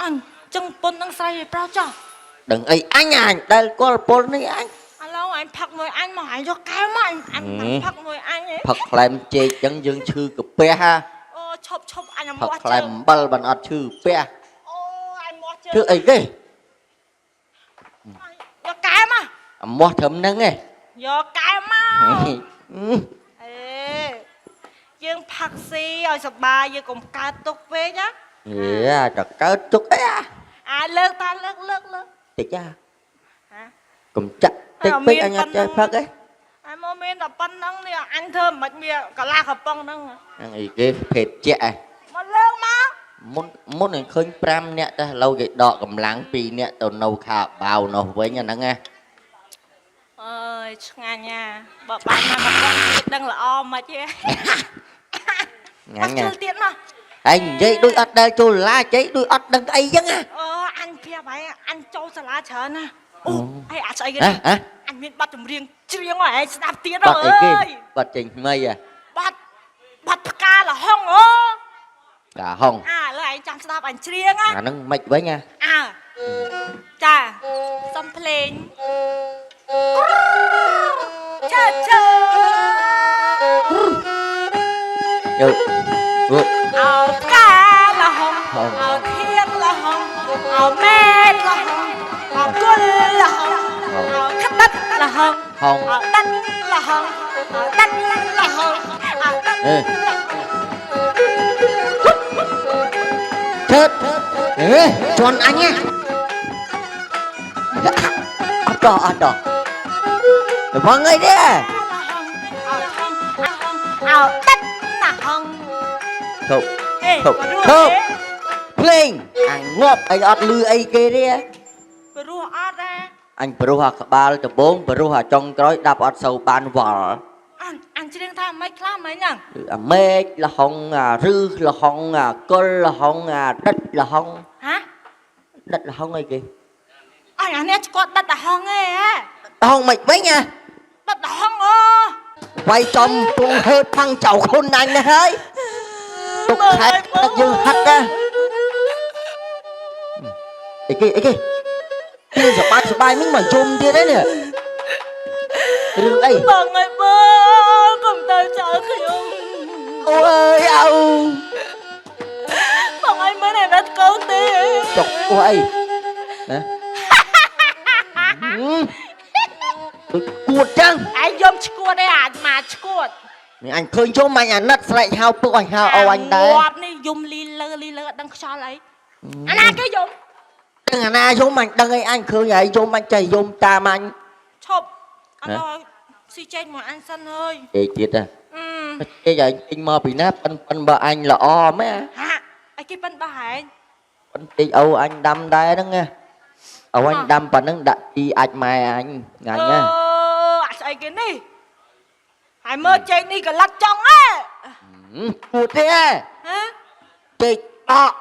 B: អញចឹងប៉ុននឹងស្រីឲ្យប្រោចោះ
C: ដឹងអីអញដែលគាត់ប៉ុននេះអញ
B: ឥឡូវអញផឹកមួយអញមកអញយកកែវមកអញផឹកមួយអញឯង
C: ផឹកផ្លែមចេកចឹងយើងឈឺកាពះហា
B: អូឈប់អញអម
C: ផឹក
B: ោះ
C: ផ្លែអំបិលបានអត់ឈឺពះ
B: អូអញមកជើ
C: ឈឺអីគេ
B: យកកែវមក
C: អាមាស់ត្រឹមហ្នឹងឯង
B: យកកែវមកអេយើងផឹកស៊ីឲ្យសប្បាយយើងកុំកើតទុកពេកណា
C: អេតកើតទុកអី
B: អាលើកតាលើក
C: តិច
B: ហ៎
C: កុំចាក់តិចពេកអញអត់ចេះផឹកឯង
B: អញមកមានតែប៉ុណ្្នឹងនេះអញធ្វើមិនមានកន្លះកំប៉ុងហ្នឹង
C: ហ្នឹងអីគេភេទជាក់ឯង
B: មកលើកមក
C: មុននឹងឃើញ5នាក់តែឥឡូវគេដកកម្លាំង2នាក់ទៅនៅខាបាវនោះវិញអាហ្នឹងណា
B: អើយឆ្ងាញ់ណាបើបាញ់មកកំប៉ុងទៀតដឹងល្អមិនទេ
C: ញ៉ាំ
B: ជិលទៀតមក
C: ហើយនិយាយដូចអត់ដែលចូលឡានិយាយដូចអត់ដឹងអីចឹងណា
B: អូអញប្រាប់ហើយអញចូលសាលាច្រើនណាអូអីអាចស្អីគេ
C: ហ៎
B: អញមានប័ណ្ណចម្រៀងច្រៀងឲ្យឯងស្ដាប់ទៀត
C: បាត់អីគេ
B: អើយ
C: បាត់ចេញថ្មីហ៎
B: ប័ណ្ណផ្កាលហុងអូ
C: កាហុង
B: ឥឡូវឯងចាំស្ដាប់អញច្រៀងណា
C: អាហ្នឹងមិនវិញហ៎
B: អើចាសំភ្លេងឆើឆើ
C: យោអូ
B: អោផ្កាលហុងអោធៀងលហុងអោមេតលហុងអោគុលលហុងអោខដិតលហុង
C: ហុង
B: អោដាត់លហុងអោដាត់លហុងអោដាត់
C: អេឈើតអេជន់អញណាអត់ដល់ទៅបងអីទេ
B: អោដាត់លហុង
C: ធប់
B: ហេ
C: ធប់
B: ព្រោះ
C: ធប់ភ្លេងអញងាប់អីអត់លឺអីគេទេ
B: ព្រោះអត់ណា
C: អញព្រោះអាក្បាលដំបងព្រោះអាចុងក្រោយដាប់អត់សូវបានវល់
B: អញច្រៀងថាមិនខ្លះមិនហ្នឹង
C: អាមេឃលហុងអារឺលហុងអាកុលលហុងអាដិតលហុង
B: ហ៎
C: ដិតលហុងអីគេ
B: អញអានេះស្គាល់ដាត់លហុងឯង
C: លហុងមិនវិញហ៎
B: ដាត់លហុងអូ
C: វាយចំពុងហេតុផាំងចៅខ្លួនអញណាហើយទុកខែទឹកយើងហាត់ណាអីគេគេសបាយមិញមកជុំទៀតទេនេះរឿងអី
B: បងអើយបងកុំទៅចោលខ្ញុំ
C: អូអើយអោ
B: បងអើយមិនឯណាត់កូនទេ
C: ចុកអូអីណាដូចគួតចឹង
B: ឯងយំឈួតឯងអាចមកឈួត
C: នេះអញឃើញជុំអញអាណិតស្រែកហៅពុកអញហៅអូអញដែរ
B: ងាប់នេះយំលីលើអត់ដឹងខ្យល់អីអាណាគេយំ
C: ដឹងអាណាយំអញដឹងអីអញឃើញហើយយំអញចេះយំតាមអញ
B: ឈប់អត់ដល់ស៊ីចេញមកអញសិនអើយ
C: ទេទៀតហ៎ទេឲ្យទិញមកពីណាប៉ិនបើអញល្អមែន
B: ហាអីគេប៉ិនបោះហែង
C: ប៉ិនតិចអូអញដាំដែរហ្នឹងណាអូអញដាំប៉ណ្ណឹងដាក់ជីអាចម៉ែអញងាញ់ណា
B: អាចស្អីគេនេះហើយមើលចេកនេះកលាត់ចង់ហ៎
C: គួតទេហ៎
B: ហ៎
C: ចេកដក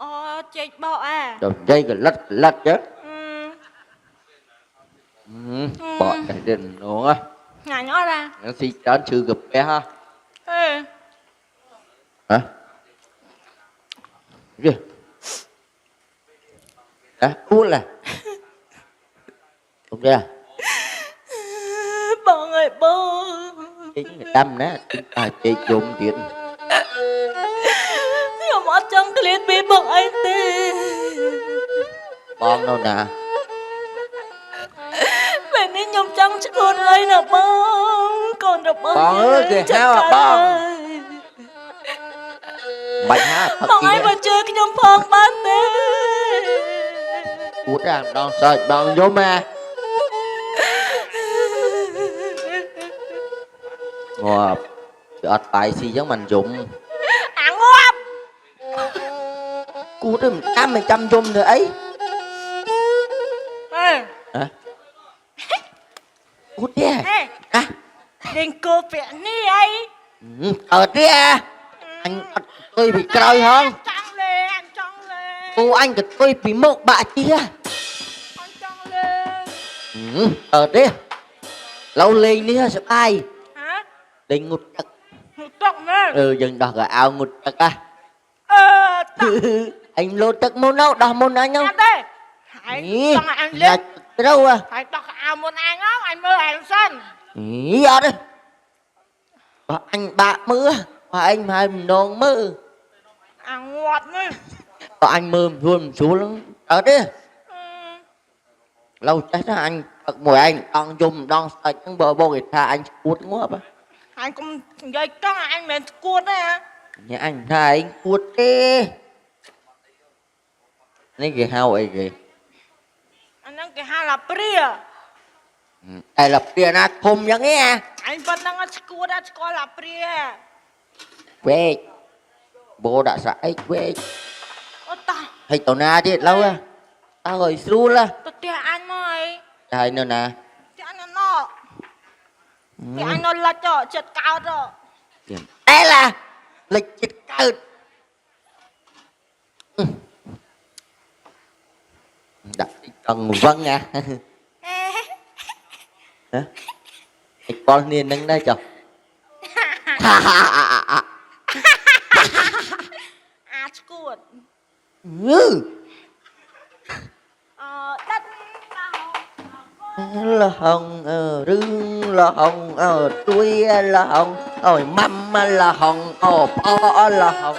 B: អូចេកបោកអា
C: ដល់និយាយកលិតចឹងបកតែដិននោះហ៎
B: ញ៉ាញ់អត់អា
C: ហ្នឹងស៊ីច្រើនឈឺកាពះហ៎
B: ហេ
C: ហ៎យេអួលហ៎អូខេ
B: បងអើយបង
C: ចេកដាំណាទិញតែចេកយំទៀត
B: ខ្ញុំអត់ចង់ឃ្លានពីបងអីទេ
C: បងនោះណា
B: ពេលនេះខ្ញុំចង់ឈួតហើយណាបងកូនរបស់
C: បងអើយគេហៅបង បាច់ហាផឹក
B: បង
C: ជី
B: ឲ្យមកជួយខ្ញុំផងបានទេ
C: គួតអាម្ដងសើចបងយំហ៎ងាប់គឺអត់បាយស៊ីចឹងមិនយំ
B: អាងាប់
C: គួតទៅមិនចាំយំទៅអី
B: ហេ
C: ហ៎គួតទេ
B: ហេ
C: ហ៎
B: លេងគោពាក់នេះអី
C: អើទេអញអត់ទុយពីក្រោយហង
B: ចង់លេងអញចង់លេង
C: គូអញក៏ទុយពីមុខបាក់ជិះ
B: អញចង់លេង
C: អើទេឡូវលេងនេះសបាយ
B: ហ៎
C: លេងងុតទឹក
B: ទឹកមែន
C: យើងដោះកៅអៅងុតទឹកហ៎ anh lột tắc môn đâu đo môn anh không
F: Đây hãy cho anh
C: là
F: lên
C: cái đâu à
F: hãy đọc áo môn anh không anh mơ anh sân
C: ý ở đây bà anh bạ mưa bà anh mà nón mưa
F: ngọt đi
C: bà anh mưa luôn xuống lắm ở đây lâu chết ra anh mùi anh đang dùng đang sạch trong bờ bò người ta anh cuốn ngóp á
F: anh cũng dây cho anh mến cuốn đấy à
C: nhà anh thà anh cuốn đi này kì hao ấy kì
F: anh đang cái hai là pria
C: ai là tiền à thùng như nghe
F: anh vẫn đang cuốn đã có là pria
C: về bố đã sải về
F: ô ta
C: hay tao na chứ lâu à tao rồi xuống là
F: tôi tia anh mày
C: đây nữa nè
F: tia anh nó tia anh nó là cho chết cao rồi
C: đây là lịch chích cao đặt cần vâng à hả cái con niên nâng đây cho
F: cuốn đất
C: là hồng rương là hồng đuôi là hồng mâm là hồng po là hồng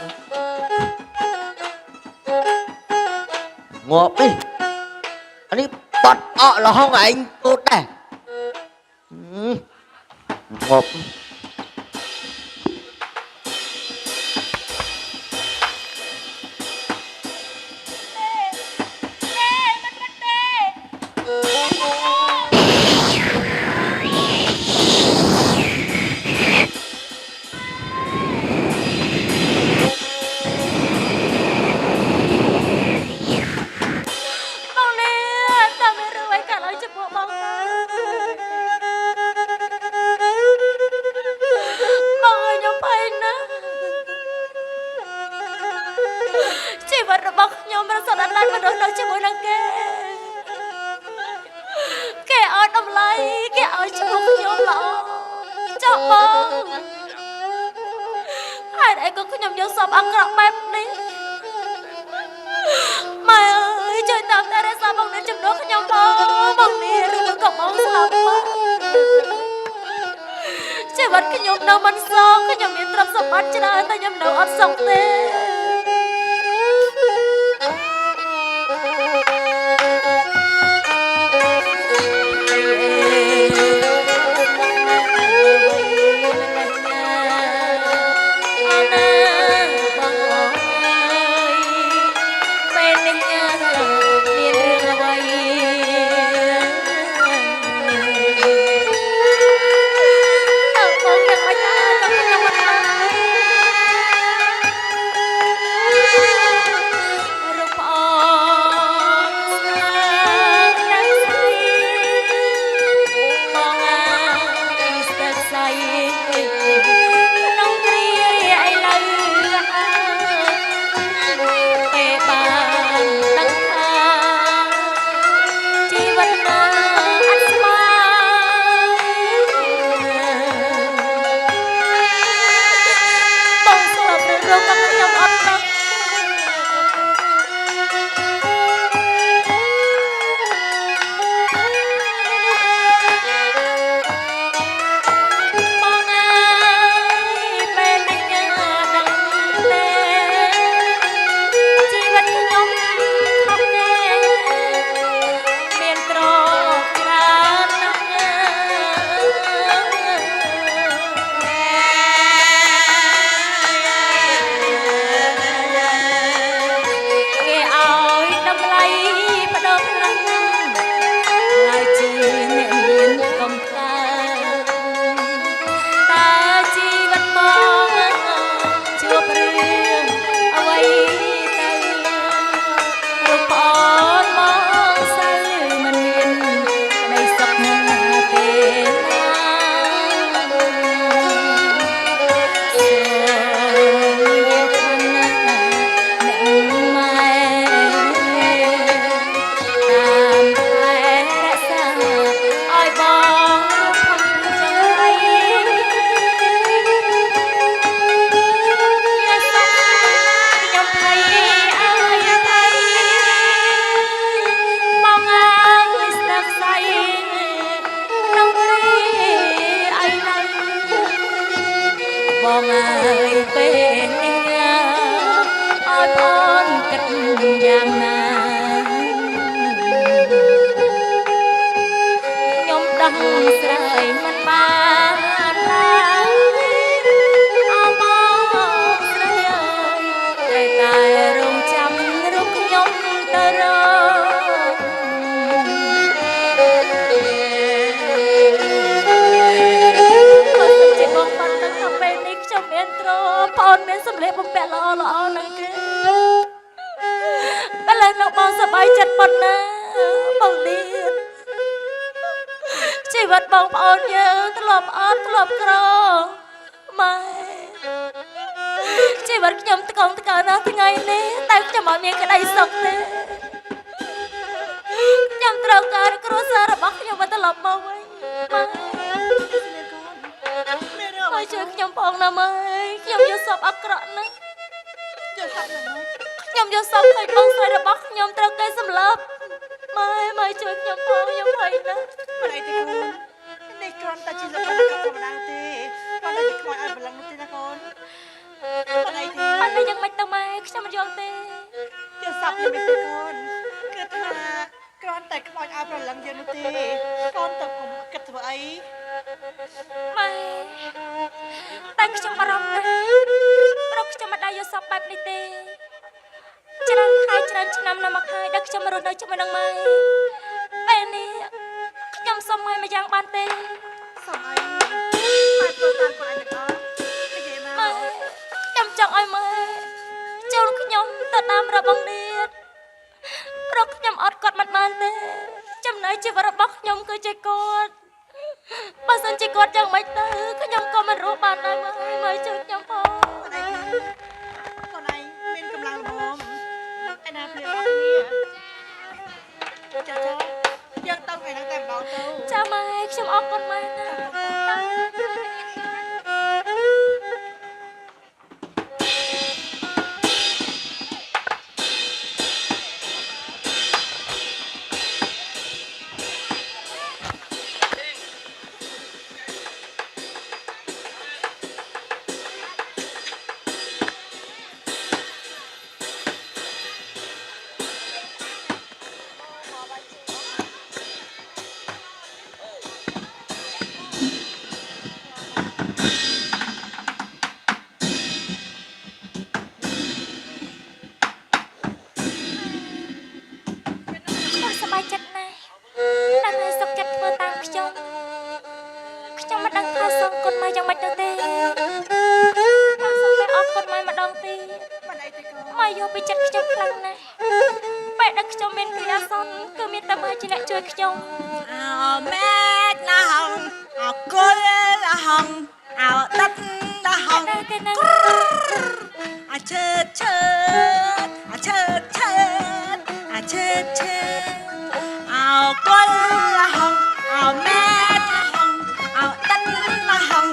C: ngọt đi anh đi bật là hồng anh tốt này ngọt
B: bong đi tao mới rửa ấy cả lời chụp bộ bong ta bong ơi nhóm phải nè chỉ vật rồi bong nhóm nó sợ đánh lại mà đôi nói chỉ mỗi lần kẻ ở đầm lấy kẻ ở chụp bộ nhóm lọ chọc bong hai đại có nhóm nhóm sập ăn gạo bẹp đi mày ơi trời tao ta đã sao bông đến chụp đó nhau bông đi rồi còn bông sao chỉ vật cái nhóm đâu mình xong cái nhóm miền trầm sập bắt cho nó ta nhóm đâu ăn xong tê ប្អូនមានសម្លេងបំពាក់ល្អល្អណាស់គេតែឡើយនៅបងសប្បាយចិត្តប៉ុណ្ណាបងទៀតជីវិតបងប្អូនយើងធ្លាប់អត់ធ្លាប់ក្រម៉ែជីវិតខ្ញុំត្កងត្កើណាស់ថ្ងៃនេះតែខ្ញុំអត់មានក្តីសុខទេខ្ញុំត្រូវការគ្រួសាររបស់ខ្ញុំមកត្រឡប់មកវិញម៉ែមកជួយខ្ញុំផងណាម៉ែខ្ញុំយកសពអាក្រក់ណាស់ខ្ញុំយកសពឃើញបងស្រីរបស់ខ្ញុំត្រូវគេសម្លាប់ម៉ែជួយខ្ញុំផងខ្ញុំភ័យណាស់
F: មិនអីទេកូននេះគ្រាន់តែជាលក្ខណៈធម្មតាទេគ្រាន់តែជាខ្មោចឲ្យបលឹងនោះទេណាកូនមិនអីទេ
B: អត់តែយ៉ាងម៉េចទៅម៉ែខ្ញុំមិនយល់ទេ
F: យកសាប់យើងមិនទេកូនគឺថាគ្រាន់តែខ្មោចឲ្យប្រឡឹងយើងនោះទេកូនទៅកុំគិតធ្វើអី
B: ម៉ែតែខ្ញុំបារម្ភណាស់ព្រោះខ្ញុំមិនដែលយកសពបែបនេះទេច្រើនខែច្រើនឆ្នាំណាស់មកហើយដែលខ្ញុំរស់នៅជាមួយនឹងម៉ែពេលនេះខ្ញុំសុំម៉ែម្យ៉ាងបានទេ
F: សុំអីម៉ែធ្វើតាមកូនឯងទាំងអស់និយាយមក
B: ម៉ែខ្ញុំចង់ឲ្យម៉ែចូលខ្ញុំទៅតាមរបងនេះព្រោះខ្ញុំអត់គាត់មិនបានទេចំណែកជីវិតរបស់ខ្ញុំគឺជាគាត់បើសិនជាគាត់យ៉ាងម៉េចទៅខ្ញុំក៏មិនរស់បានដែរម៉ែជួយខ្ញុំផង
F: កូនឯងមានកម្លាំងល្មមឯណាព្រារបស់គ្នាចាយើងទៅថ្ងៃហ្នឹងតែម្ដងទៅ
B: ចាម៉ែខ្ញុំអរគុណម៉ែណាស់ ខ្ញុំសប្បាយចិត្តណាស់ដែលម៉ែសុខចិត្តធ្វើតាមខ្ញុំមិនដឹងថាសូមគុណម៉ែយ៉ាងម៉េចទៅទេខ្ញុំសូមតែអរគុណម៉ែម្ដងទៀត
F: មិនអីទេកូន
B: ម៉ែយកពីចិត្តខ្ញុំខ្លាំងណាស់ពេលដែលខ្ញុំមានគ្រាអាសន្នគឺមានតែម៉ែជាអ្នកជួយខ្ញុំ
F: អោម៉ែណាហងអគុលណាហងអោដិតណាហង
B: តែទេណា
F: អាឈើឈើអាឈើឈើអាឈើឈើអោគុលណាហងអោម៉ែណាហងអោដិតណាហង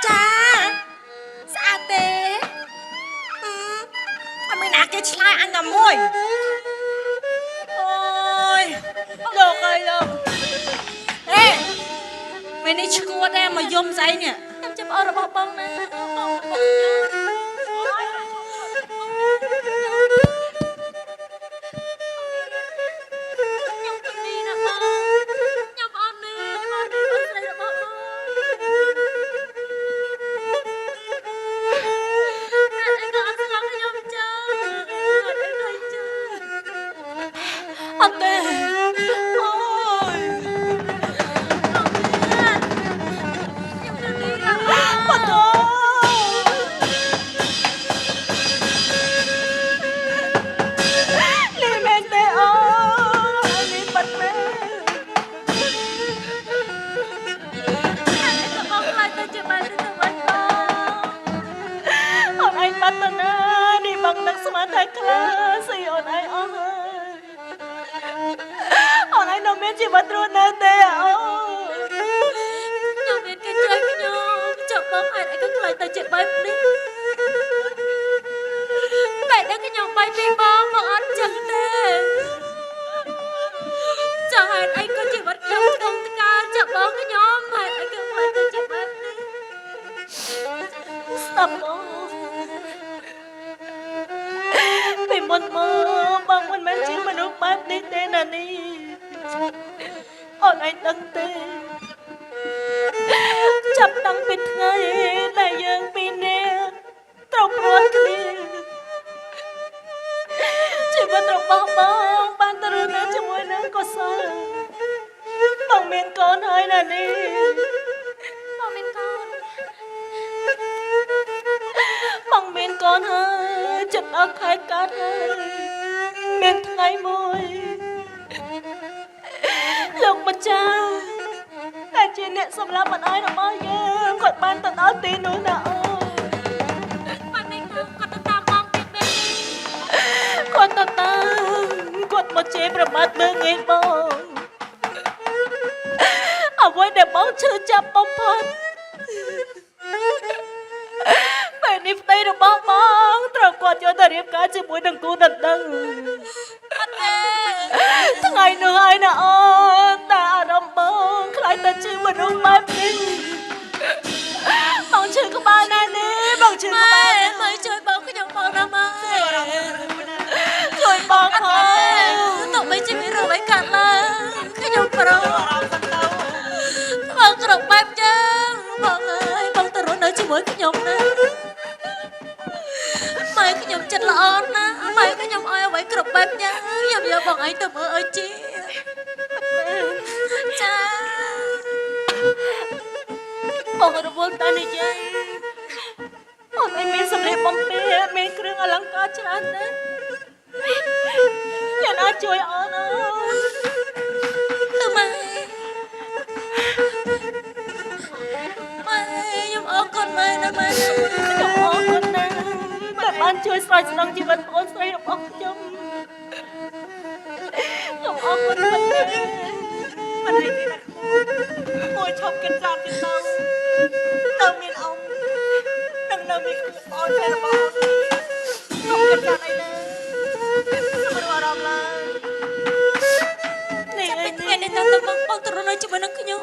F: ចាស្អាតទេអត់មានណាគេឆ្លើយអញតែមួយអូយលោកអើយលោកហេពេលនេះឈួតទេមកយំស្អីនេះ
B: ខ្ញុំជាប្អូនរបស់បងណាបងខ្ញុំគំនីណាបងខ្ញុំអត់នេះបងស្រីរបស់បងអត់អីក៏អត់ស្គាល់ខ្ញុំចាអត់អីក៏ចាអត់ទេអូយ
F: ប៉ាតូលីមែនទេអូលីបាត់មែន
B: ก็บอกใครจะจะมาที่ตะวันออก
F: អូនឯងបាត់ទៅណានេះបងនឹកស្មានតែខ្លាស៊ីអូនឯងអស់ហើយអូនឯងនៅមានជីវិតរស់នៅទេអូ
B: ខ្ញុំមានគេជួយខ្ញុំចុះបងហេតុអីក៏ខ្លាចទៅជាបែបនេះបែបដែលខ្ញុំបាយពីបងអត់ចឹងទេចុះហេតុអីក៏ជីវិតខ្ញុំស្ទងតកាចុះបងខ្ញុំហេតុអីក៏ខ្លាចទៅជាបែបនេះស្ដាប់បងពីមុនមកបងមិនមែនជាមនុស្សបែបនេះទេណានេះអូនឯងដឹងទេចាប់តាំងពីថ្ងៃដែលយើងពីរនាក់ត្រូវព្រាត់គ្នាជីវិតរបស់បងបានទៅរស់នៅជាមួយនឹងកុសលបងមានកូនហើយ យណានេះ
D: បងមានកូន
B: បងមានកូនហើយចិត្តអត់ខែកាត់ហើយមានថ្ងៃមួយលោកម្ចាស់តែជាអ្នកសម្លាប់មិនអើយរបស់យើងគាត់បានទៅដល់ទីនោះណាអូន
D: បងមានកូនគាត់ទៅតាមបងទៀតមែន
B: គាត់ទៅតាមគាត់មកជេរប្រមាថមើងងាយបងអ្វីដែលបងឈឺចាប់បំផុតពេលនេះប្តីរបស់បងត្រូវគាត់យកទៅរៀបការជាមួយនឹងគូដណ្ដឹងថ្ងៃនោះហើយណាអូនតែអារម្មណ៍បងខ្លាចតែជាមនុស្សបែបនេះបងឈឺក្បាលណាស់នេះបងឈឺក្បាល
D: មើលជួយបងខ្ញុំបងណាម៉ែ
B: ជួយបងផង
D: ទៅបីជាមានរឿងអីកាត់ឡើងខ្ញុំប្របងគ្រប់បែបចឹងបងអើយបងទៅរស់នៅជាមួយខ្ញុំណាម៉ែខ្ញុំចិត្តល្អណាស់ម៉ែខ្ញុំឲ្យអ្វីគ្រប់បែបយ៉ាងខ្ញុំយកបងឯងទៅមើលឲ្យជាចា
B: បងរវល់តែនិយាយអូនឯងមានសម្លេងបំពេមានគ្រឿងអលង្ការច្រើនណាស់អ្នកអាចជួយអូនអើយ
D: គឺម៉ែខ្ញុំអរគុណម៉ែណាម៉ែ
B: ខ្ញុំអរគុណណាស់ដែលបានជួយស្រោចស្រង់ជីវិតប្អូនស្រីរបស់ខ្ញុំអរគុណមែនទេមិនអីទេណាមួយឈប់កិនច្រើនទៀតទៅមានអង្គនឹងនៅមានអូនស្រីរបស់អូនឈប់កិនច្រើនអីណាមិនអារម្មណ៍ឡើយនេះ
D: ចាំ
B: ឯ
D: ពី
B: ង
D: ថ្ងៃនេះតើតើបងទៅរស់នៅជាមួយនឹងខ្ញុំ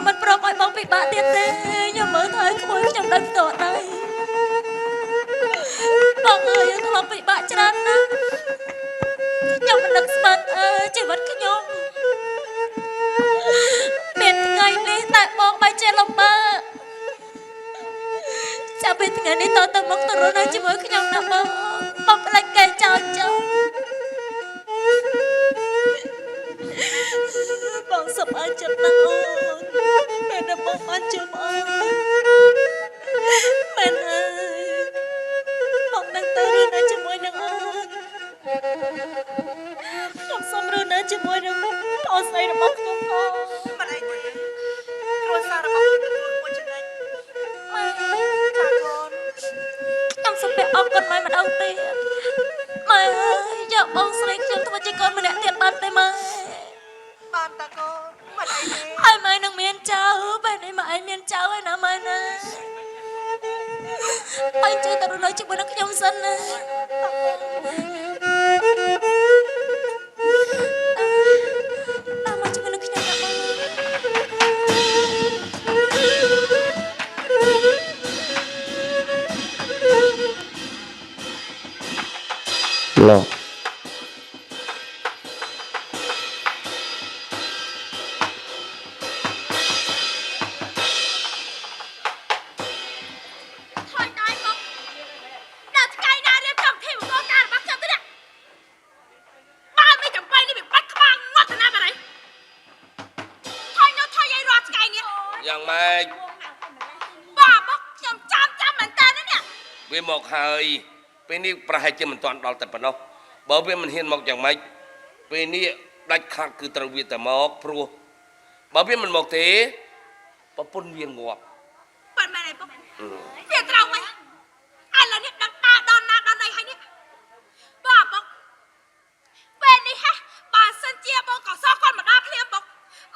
D: មិនព្រមឲ្យបងពិបាកទៀតទេខ្ញុំមើលទៅឲ្យក្មួយខ្ញុំដឹងតតដែរបងអើយធ្លាប់ពិបាកច្រើនណាស់ខ្ញុំមិននឹកស្មានជីវិតខ្ញុំមានថ្ងៃនេះតែបងបែរជាលំបាកចាំពីថ្ងៃនេះតទៅមកទៅរស់នៅជាមួយខ្ញុំណាបងផ្លេចគេចោលចោល
B: បងសុំអើចិត្តណាស់អូនពេលដែលបងបានជួបអូនមែនហើយបងនឹងទៅរស់នៅជាមួយនឹងអូនខ្ញុំសុំរស់នៅជាមួយនឹងអូនស្រីរបស់ខ្ញុំផងមិនអីទេគ្រួសាររបស់ខ្ញុំទទួលមួយចំណែកម៉ែចាកូន
D: ខ្ញុំសូមអរគុណម៉ែម្ដងទៀតម៉ែអើយយកបងស្រីខ្ញុំធ្វើជាកូនម្នាក់ទៀតបានទេម៉ែ
B: បានតាកូនមិនអីទេ
D: ហើយម៉ែនឹងមានចៅពេលនេះម៉ែឯងមានចៅហើយណាម៉ែណាហើយជួយទៅរស់នៅជាមួយនឹងខ្ញុំសិនណាមកជាមួយនឹងខ្ញុំណាបង
A: ឡូ
D: ថយដៃមកដល់ថ្ងៃណារៀបចំធីមកកការរបស់ខ្ញុំទៅនេះបានមិនចាំពេលនេះវាបាច់ខ្វាងងាត់ទៅណាបាត់ហើយថយនោះថយឲ្យរត់ថ្ងៃនេះ
E: យ៉ាងម៉េច
D: បាមកខ្ញុំចាំមែនតើនេះ
E: វាមកហើយពេលនេះប្រហែលជាមិនទាន់ដល់តែប៉ុណ្ណោះបើវាមិនហ៊ានមកយ៉ាងម៉េចពេលនេះដាច់ខាត់គឺត្រូវវាតែមកព្រោះបើវាមិនមកទេប្រពន្ធវាងាប់
D: ប៉ុន្មានឯងពុកវាត្រូវហីឥឡូវនេះដឹងតាដល់ណាដល់ណីហើយនេះបាមកពេលនេះហ៎បើសិនជាបងក៏សោះគាត់មកដល់ភ្លាមមក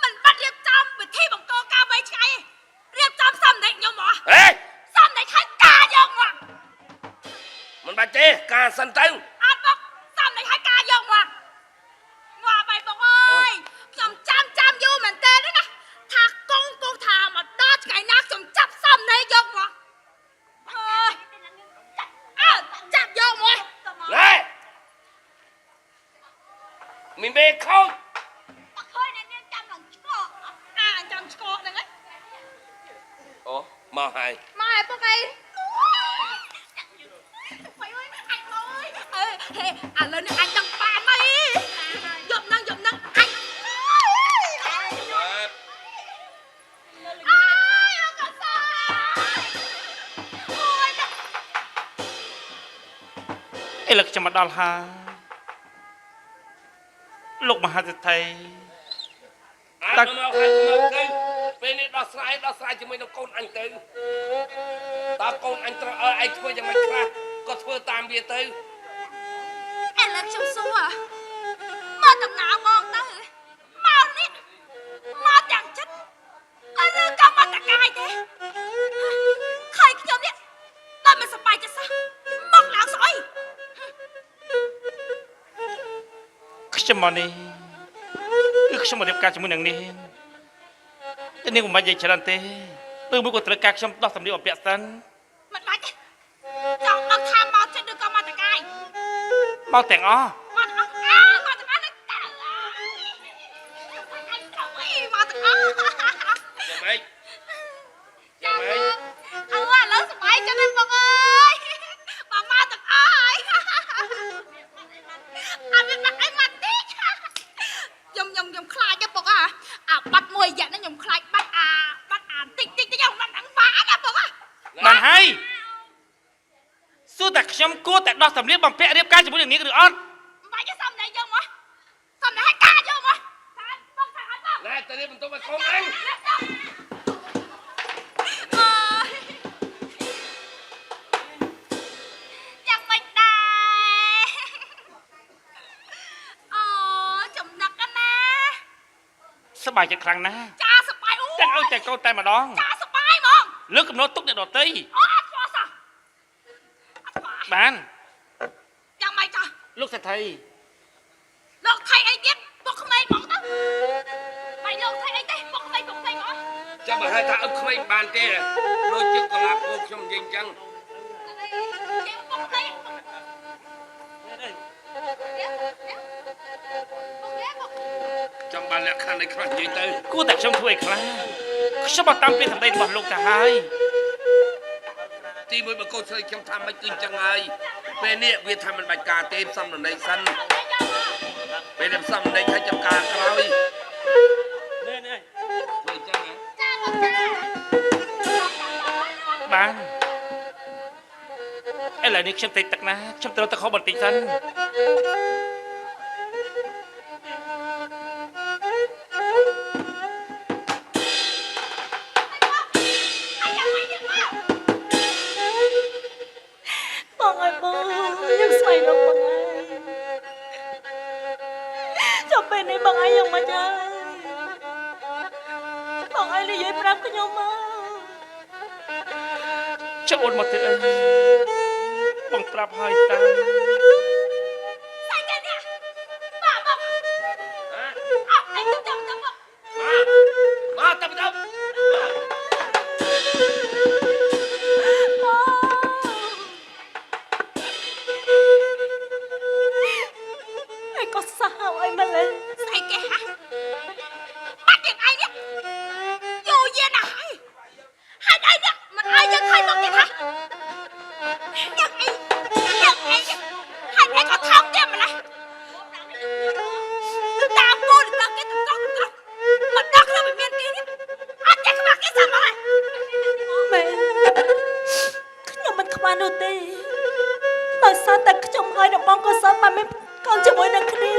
D: មិនបាត់រៀបចំវិធីបង្កការវៃឆ្ងាយរៀបចំសំដែងខ្ញុំមក
E: ហេ
D: សំដែងឲ្យការយកមក
E: មិនបាច់ទេការសិនទៅ
D: អត់មកសំដែងឲ្យការយកមកងាប់ហើយបងអើយខ្ញុំចាំយូរមែនតើណាថាកងថាមកដល់ថ្ងៃណាខ្ញុំចាប់សំដែងយកមកអើយចាប់យកមក
E: ណែមីមេខោច
D: អត់ឃើញអ្នកនាងចាំនឹងឆ្កកចាំឆ្កកហ្នឹង
E: អូមកហើយ
D: ម៉ែពុកអីបាយអើយអញមកអើយហេឥឡូវនេះអញដឹងបានហើយយកនឹងអញ
A: លឹកខ្ញុំមកដល់ហើយលោកមហាសេដ្ឋី
E: អាចមកហើយមកទៅពេលនេះដោះស្រាយជាមួយនឹងកូនអញទៅតើកូនអញត្រូវឲ្យឯងធ្វើយ៉ាងម៉េចខ្លះក៏ធ្វើតាមវាទៅ
D: ឥឡូវខ្ញុំសួរមកដំណើរមកទៅមកនេះមកទាំងចិត្តអឺក៏មកតកាយទេឃើញខ្ញុំនេះដល់មិនសប្បាយចិត្តសោះមកឡើងស្អុយ
A: ខ្ញុំមកនេះគឺខ្ញុំមករៀបការជាមួយនឹងនាងតែនាងមិនបាច់និយាយច្រើនទេឬមួយក៏ត្រូវការខ្ញុំដោះសម្លៀកបំពាក់សិន
D: មិនបាច់ទេចង់ដឹងថាមកចិត្តឬក៏មកតកាយ
A: មកទាំងអស់
D: មកទាំងអស់មកទាំងអស់នឹងតើអញត្រូវអីមកទាំងអស់
E: យ៉ាងម៉េចយ៉ាងម៉េច
D: ឥឡូវសប្បាយចិត្តហើយបងអើយបងមកទាំងអស់ហើយអត់មានបាត់អីមកតិចខ្ញុំខ្លាចទេបងអាបាត់មួយរយៈនេះខ្ញុំខ្លាចបាត់អាតិចខ្ញុំមិនដឹងបាត់ណាបង
A: បានហើយសួរតែខ្ញុំគួរតែដោះសម្លៀកបំពាក់រៀបការជាមួយនឹងនាងឬអត់
D: បាច់សំដីយកមកសំដីឲ្យការយកមកតែបងថាអត់បង
E: ណែទៅនេះបន្ទប់ឲ្យកូនអញ
D: យ៉ាងមិនដែរអូចំណាក់ណា
A: សប្បាយចិត្តខ្លាំងណាស់
D: ចាសប្បាយអូ
A: តែឲ្យតែកូនតែម្ដង
D: ចាសប្បាយហ្មង
A: លើកកំណត់ទុកអ្នកដទៃ
D: អូអត់ខ្វល់សោះអត់ខ្វល់
A: បាន
D: យ៉ាងម៉េចចា
A: លោកសេដ្ឋី
D: លោកថៃអីទៀតពុកក្មេងហ្មងទៅបាយលោកថៃអីទេពុកក្មេងហ្មង
E: ចាំបើហៅថាអឹបក្មេងបានទេដូចជាកលាប់ពួកខ្ញុំនិយាយអញ្ចឹង
D: ពុកក្មេង
E: ចង់បានលក្ខខណ្ឌនៃខ្លះនិយាយទៅ
A: គួរតែខ្ញុំធ្វើឲ្យខ្លាំងខ្ញុំមកតាមពីសម្ដីរបស់លោកទៅហើយ
E: ទីមួយបើកូនស្រីខ្ញុំថាមិនគឺអញ្ចឹងហើយពេលនេះវាថាមិនបាច់ការទេផ្សំដំណេកសិនពេលនេះផ្សំដំណេកឲ្យចំការក្រោយនេះធ្វើអញ្ចឹងហ៎
A: បានឥឡូវនេះខ្ញុំតិចទឹកណាខ្ញុំត្រូវទៅខុសបន្តិចសិន
B: បងអើយបងខ្ញុំស្វែងរកបងឯងចាំពេលនេះបងឯងយ៉ាងម៉េចហើយបងឯងនិយាយប្រាប់ខ្ញុំមក
A: ចុះអូនមកទៀតអីបងប្រាប់ហើយតា
D: ស្អីគេនេះបាទបងអត់អីទៅចាំបង
E: មកទៅទៅ
B: ឯងក៏សាហាវអីម្លេះ
D: ស្អីគេហ่ะបាត់យ៉ាងអីនេះយូរយារណាស់ហើយអីនេះមិនឲ្យយើងឃើញមកទៀតហ่ะយ៉ាងអីហើយឯងក៏ថោកទៀតម្លេះតាមគោលដល់គេទៅមកដល់ខ្លួនមិនមានគេនេះអត់ចេះខ្វះគេសោះមកហើយ
B: មែនខ្ញុំមិនខ្វះនោះទេដោយសារតែខ្ញុំហើយរបងក៏សតបានមានកូនជាមួយនឹងគ្នា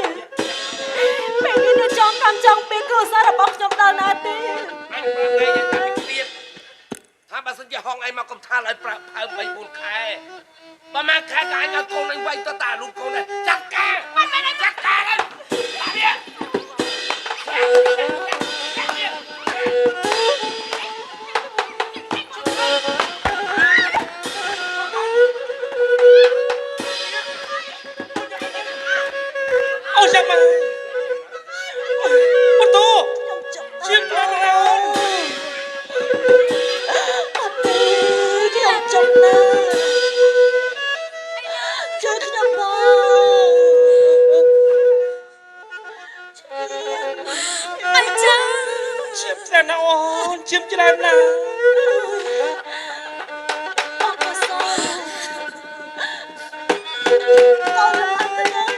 B: ពេលនេះនៅចង់កម្មចង់ពេលគ្រួសាររបស់ខ្ញុំដល់ណាទេ
E: អញប្រាប់ឯងថាមិនគ្រៀតថាបើសិនជាហងឯងមកកំថាលឲ្យប្រាក់ផើ3 4ខែបើមកខែក៏អញឲ្យកូនឯងវាយទៅតាលូកកូនដែរចាត់ការមិនមែនចាត់ការហើយនេះ
A: អូចាំមកបន្ទូ
B: ខ្ញុំចង់
A: ជាប្រាប់អូន
B: អត់ទេខ្ញុំចង់ណាជួយខ្ញុំបងអញ្ចឹង
A: ជាច្រើនណាស់អូនជាច្រើនណាស់
B: បងក៏សោកូនរបស់ខ្ញុំ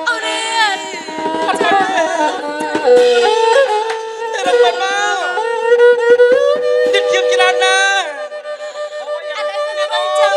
D: អូរៀន
A: អត់បានទេតែរកបានមកទៀតជាច្រើនណាស់
D: អត់ឲ្យទៅបងចាំ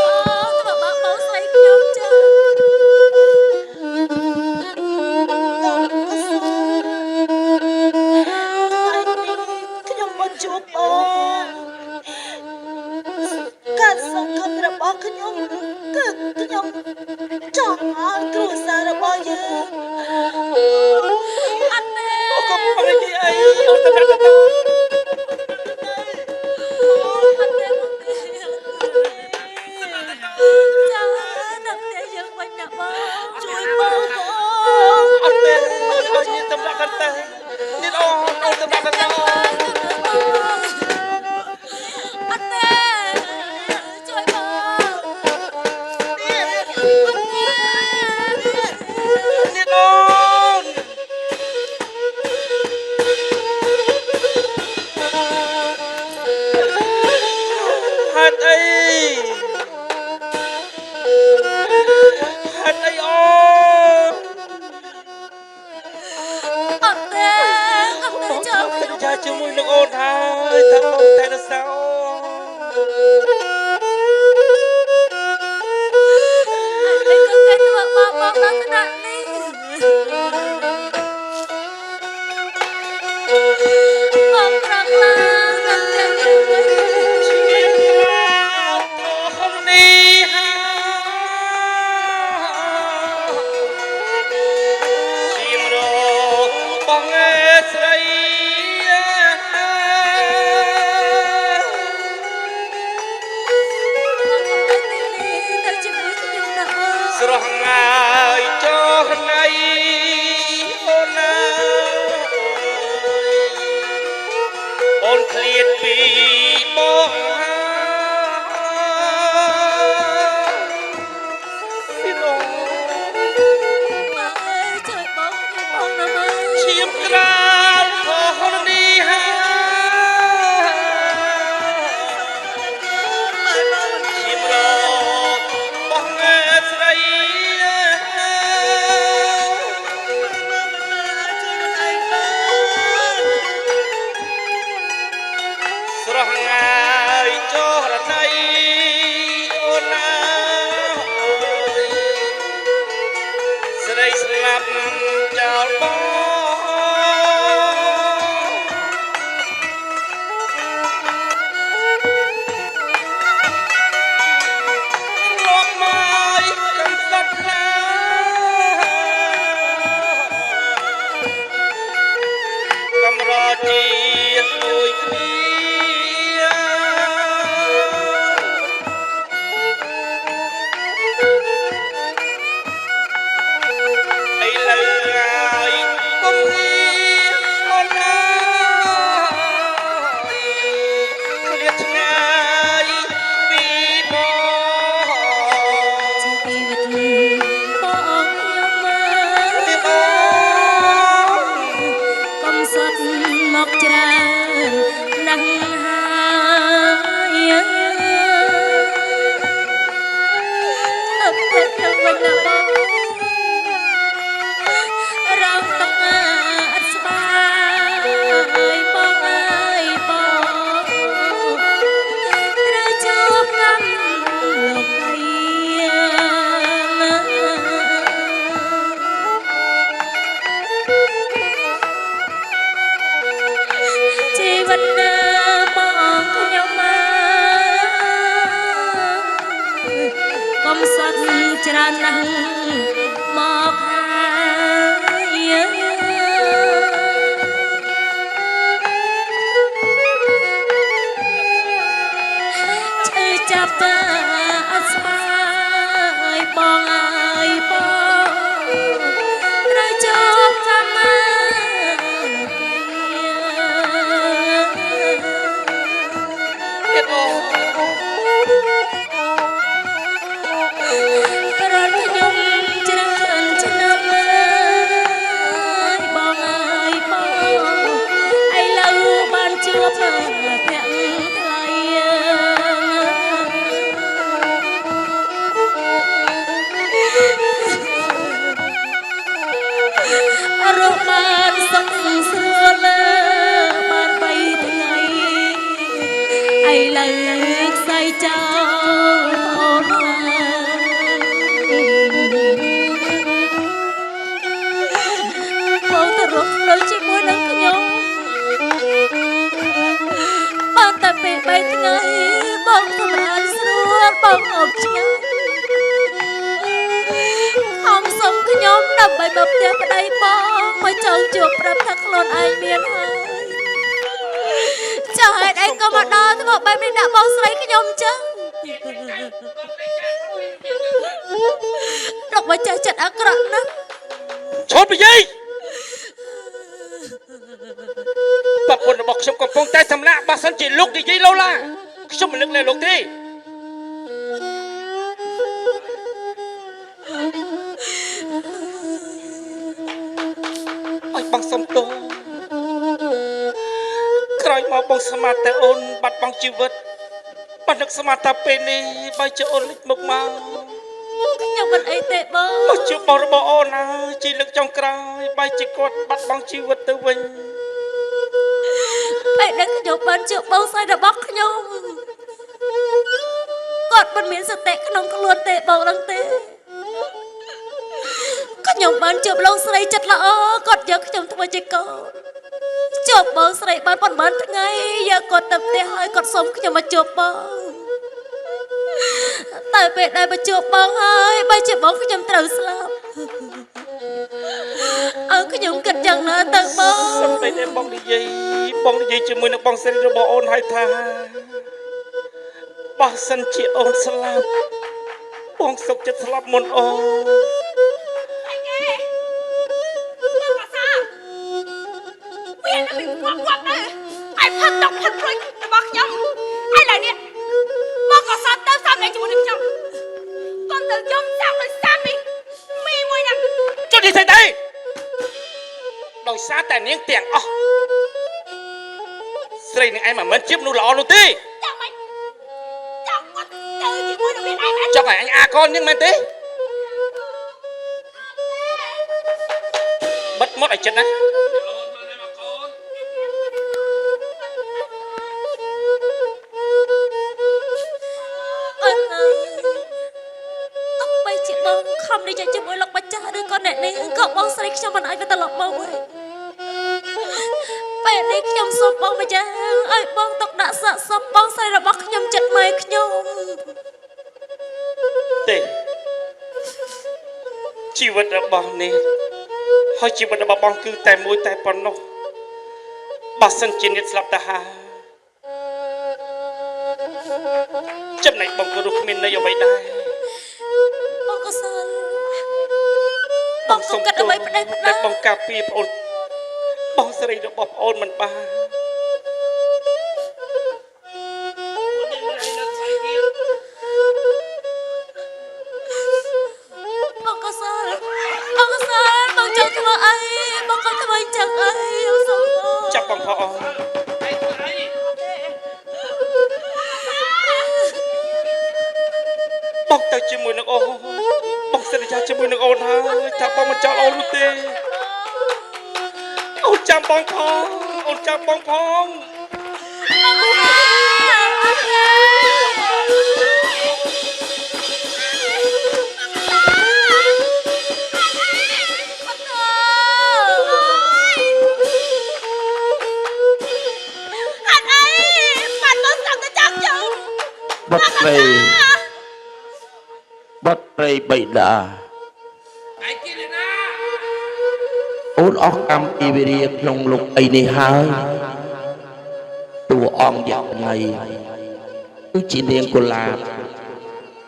A: សម្រាប់ដល់អូន
B: អត់ទេជួយបងអត់ទេ
A: នេះអូនហេតុអីអូន
B: អត់ទេចូលខ្ញុំ
A: ចាជាមួយនឹងអូនហើយថាបងតែរសោ
B: អីក៏គេធ្វើបងដល់ថ្នាក់នេះបងប្រកឡាដល់តែយើង
A: ជាអូននេះហើយជាមរបងស្រី
B: ទៅជាមួយខ្ញុំណាអូន
A: ស្រស់ងាយចុះណៃអូនណាអូនឃ្លាតពីបងពីនោះ
B: មកអើយជួយបងខ្ញុំបងណាមើល
A: ឈាមក្រាលអូននេះហើយឈាមរបងស្រី ស្រស់ងាយចុះរណៃអូនណាស្រីស្លាប់ចោលបងលោកមកកំសត់ណាកំរជាមួយគ្នា អីលើហើយកុំអីអូនណាឃ្លាតឆ្ងាយពីបង
B: ជីវិតបងខ្ញុំមើល
A: ពីបង
B: កុំសត់មកច្រើនណាស់ហើយអត់ទៅខ្ញុំវិញណាបងរងទឹកអត់ស្បាយបងអើយបងត្រូវជួបកម្មលោកជីវិតបងខ្ញុំមកុំសត់ច្រើនណាស់មកហើយឈឺចាប់តាអត់ស្បាយបងអើយបងត្រូវជួបកម្ម
A: ទៀតអូ
B: រត់ខ្ញុំច្រើនឆ្នាំបងអើយបងឥឡូវបានជួបភក្តិថ្លៃរកបានសុខស្រួលបាន3ថ្ងៃឥឡូវខ្សែចោលអូនបងទៅរកនៅជាមួយនឹងខ្ញុំបានតែពេល3ថ្ងៃបងសម្រានស្រួលបងអប់ឆ្ងាយអមសុំខ្ញុំដើម្បីមកផ្ទះប្តីបងមកចង់ជួបប្រាប់ថាខ្លួនឯងមានហើយចុះហេតុអីក៏មកដល់ធ្វើបែបនេះដាក់បងស្រីខ្ញុំចឹងលោកមកចេះចិត្តអាក្រក់ណាស់
A: ឈប់និយាយ ជាលោកនិយាយឡូឡាខ្ញុំមិននឹកលែលោកទេអើយបងសុំទោសក្រោយមកបងស្មានតែអូនបាត់បង់ជីវិតបាត់នឹកស្មានថាពេលនេះបើជាអូនលេចមុខមក
B: ខ្ញុំមិនអីទេបង
A: មកជួបបងរបស់អូនហើយជីលើកចុងក្រោយបើជាគាត់បាត់បង់ជីវិតទៅវិញ
B: ពេលដែលខ្ញុំបានជួបបងស្រីរបស់ខ្ញុំគាត់មិនមានសតិក្នុងខ្លួនទេបងដឹងទេខ្ញុំបានជួបលោកស្រីចិត្តល្អគាត់យកខ្ញុំធ្វើជាកូនជួបបងស្រីបានប៉ុន្មានថ្ងៃយកគាត់ទៅផ្ទះហើយគាត់សុំខ្ញុំមកជួបបងតែពេលដែលមកជួបបងហើយបើជាបងខ្ញុំត្រូវស្លាប់អើខ្ញុំគិតយ៉ាងណាទៅបង
A: សំដីដែលបងនិយាយជាមួយនឹងបងស្រីរបស់អូនហើយថាបើសិនជាអូនស្លាប់បងសុខចិត្តស្លាប់មុនអូន
D: អីគេមកកសាវានឹងមិនគាត់ទេហើយផាត់តក់ផាត់ព្រួយរបស់ខ្ញុំឥឡូវនេះមកកសាទៅសាប់នឹងជាមួយនឹងខ្ញុំកុំទៅយំសាប់ដោយសាប់នេះមីមួយណា
A: ចុះនិយាយទៅដោយសារតែនាងទាំងអស់ស្រីនឹងឯងមិនមែនជាមនុស្សល្អនោះទេ
D: ចាំមិនចាំគាត់ទៅជាមួយនឹងវាឯង
A: ចង់ឲ្យអញអាកូននាងមែនទេបិទមាត់ឲ្យចិត្តណា
B: អើទុកបីជាបងខំនិយាយជាមួយលោកម្ចាស់ឬក៏អ្នកនេះក៏បងស្រីខ្ញុំមិនអាចទៅត្រឡប់មកវិញពេលនេះខ្ញុំសូមបងម្ចាស់ឲ្យបងទុកដាក់សាកសពបងស្រីរបស់ខ្ញុំចិត្តម៉ែខ្ញុំ
A: ទេជីវិតរបស់នេះហើយជីវិតរបស់បងគឺតែមួយតែប៉ុណ្ណោះបើសិនជាអ្នកស្លាប់ទៅហើយចំណែកបងក៏រស់គ្មានន័យអ្វីដែរ
B: បងកសាលបងសុំកាត់អ្វីប្តីប្តី
A: តែបងការពារប្អូនបងស្រីរបស់ប្អូនមិនបាន
B: បងកសាលបងចង់ធ្វើអីបងក៏ធ្វើអញ្ចឹងអីខ្ញុំសុំបង
A: ចាប់បងផងបងទៅជាមួយនឹងអូនបងសន្យាជាមួយនឹងអូនហើយថាបងមិនចោលអូននោះទេអូនចាំបងផងអូនចាំបងផង
D: អត់អីបាត់ទៅស្រាប់តែចាំខ្ញុំ
E: បတ်ព្រៃបတ်ព្រៃបៃតាអូនអស់កម្មពីវិរិយក្នុងលោកអីនេះហើយតួអង្គយ៉ាងថ្ងៃគឺជានាងកុលាប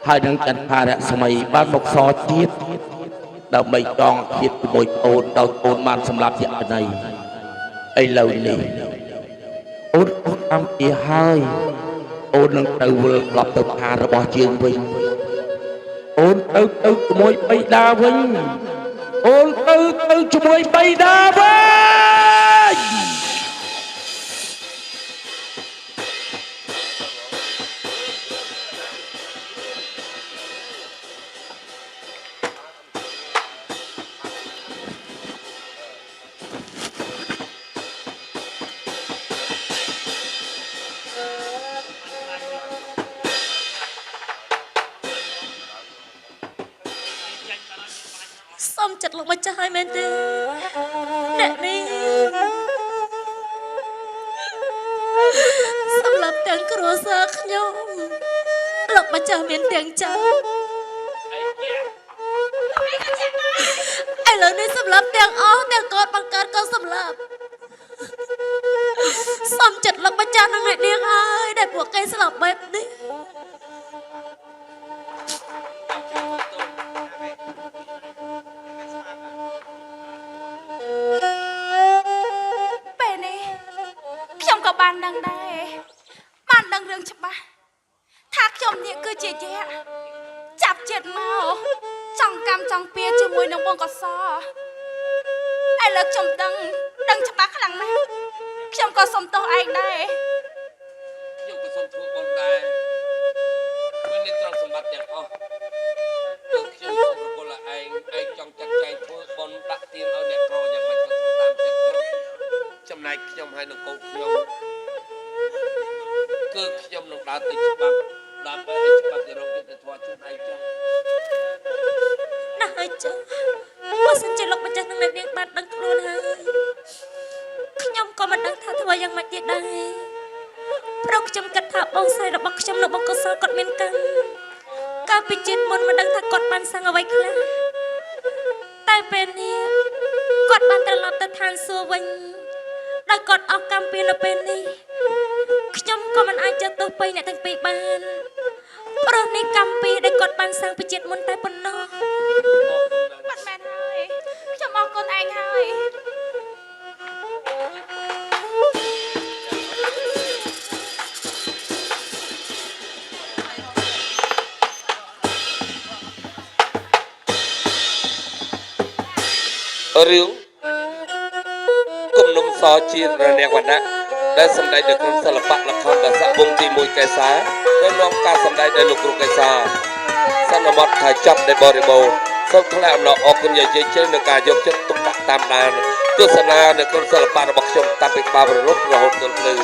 E: ហើយនឹងចន្ទរស្មីបានមកសទៀតដើម្បីតងធៀបជាមួយអូនដោយអូនបានសម្លាប់យក្សណីឥឡូវនេះអូនអស់កម្មពីហើយអូននឹងទៅវិលក្លាប់ទៅផារបស់ជាងវិញអូនទៅជាមួយបៃតាវិញអូនទៅជាមួយបៃតាវិញ
B: សុំចិត្តលោកម្ចាស់ឲ្យមែនទេអ្នកនេះសម្រាប់ទាំងគ្រួសារខ្ញុំលោកម្ចាស់មានទាំងចាស់ឥឡូវនេះសម្រាប់ទាំងអស់ទាំងកូនបង្កើតក៏សម្រាប់សុំចិត្តលោកម្ចាស់នឹងអ្នកនាងហើយដែលពួកគេស្លាប់បែបនេះ
D: ពេលនេះខ្ញុំក៏បានដឹងដែរ ដឹងរឿងច្បាស់ថាខ្ញុំនេះគឺជាយៈចាប់ចិត្តមកចង់កម្មចង់ពៀជាមួយនឹងបងកសឥឡូវខ្ញុំដឹងច្បាស់ខ្លាំងណាស់ខ្ញុំក៏សុំទោសឯងដែរ
E: ខ្ញុំក៏សូមធ្វើបុណ្យដែរពេលនេះទ្រព្យសម្បត្តិទាំងអស់គឺខ្ញុំសូមប្រគល់ឲ្យឯងចង់ចាត់ចែងធ្វើបុណ្យដាក់ទានឲ្យអ្នកក្រយ៉ាងម៉េចក៏ធ្វើតាមចិត្តចំណែកខ្ញុំហើយនឹងកូនខ្ញុំគឺខ្ញុំនឹងដើរទៅច្បាប់ដើម្បីឲ្យច្បាប់ទៅរកយុត្តិធម៌ជូនឯងចុះ
B: ណាស់ហើយចុះបើសិនជាលោកម្ចាស់នឹងអ្នកនាងបានដឹងខ្លួនហើយខ្ញុំក៏មិនដឹងថាធ្វើយ៉ាងម៉េចទៀតដែរព្រោះខ្ញុំគិតថាបងស្រីរបស់ខ្ញុំនៅបងកុសលគាត់មានកម្មកាលពីជាតិមុនមិនដឹងថាគាត់បានសាងអ្វីខ្លះតែពេលនេះគាត់បានត្រឡប់ទៅឋានសួគ៌វិញដោយគាត់អស់កម្មពីនៅពេលនេះខ្ញុំក៏មិនអាចចាត់ទោសពីអ្នកទាំងពីរបានព្រោះនេះកម្មពីដែលគាត់បានសាងពីជាតិមុនតែប៉ុណ្ណោះ
D: បាត់មែនហើយខ្ញុំអរគុណឯងហើយ
E: រឿងគំនុំសជារអ្នកវណ្ណៈដែលសម្ដែងដោយក្រុមសិល្បៈល្ខោនបាសាក់វងទី1កែសាដែលនាំការសម្ដែងដោយលោកគ្រូកែសាសន្មតថាចាប់ដែលបរិបូរណ៍សូមថ្លែងអំណរអគុណយ៉ាងជ្រាលជ្រៅនឹងការយកចិត្តទុកដាក់តាមដានទស្សនានៅក្រុមសិល្បៈរបស់ខ្ញុំតាំងពីក្បាលប្ររពរហូតដល់ភ្លឺ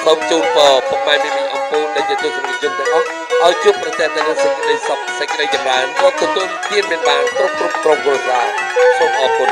E: សូមជូនពរពុកម៉ែមីមីអំពូដែលជាទស្សនិកជនទាំងអស់ឲ្យជួបប្រទះតែនឹងសេចក្តីសុខសេចក្តីចម្រើនរកទទួលទានមានបានគ្រប់ក្រុមគ្រួសារសូមអរគុណ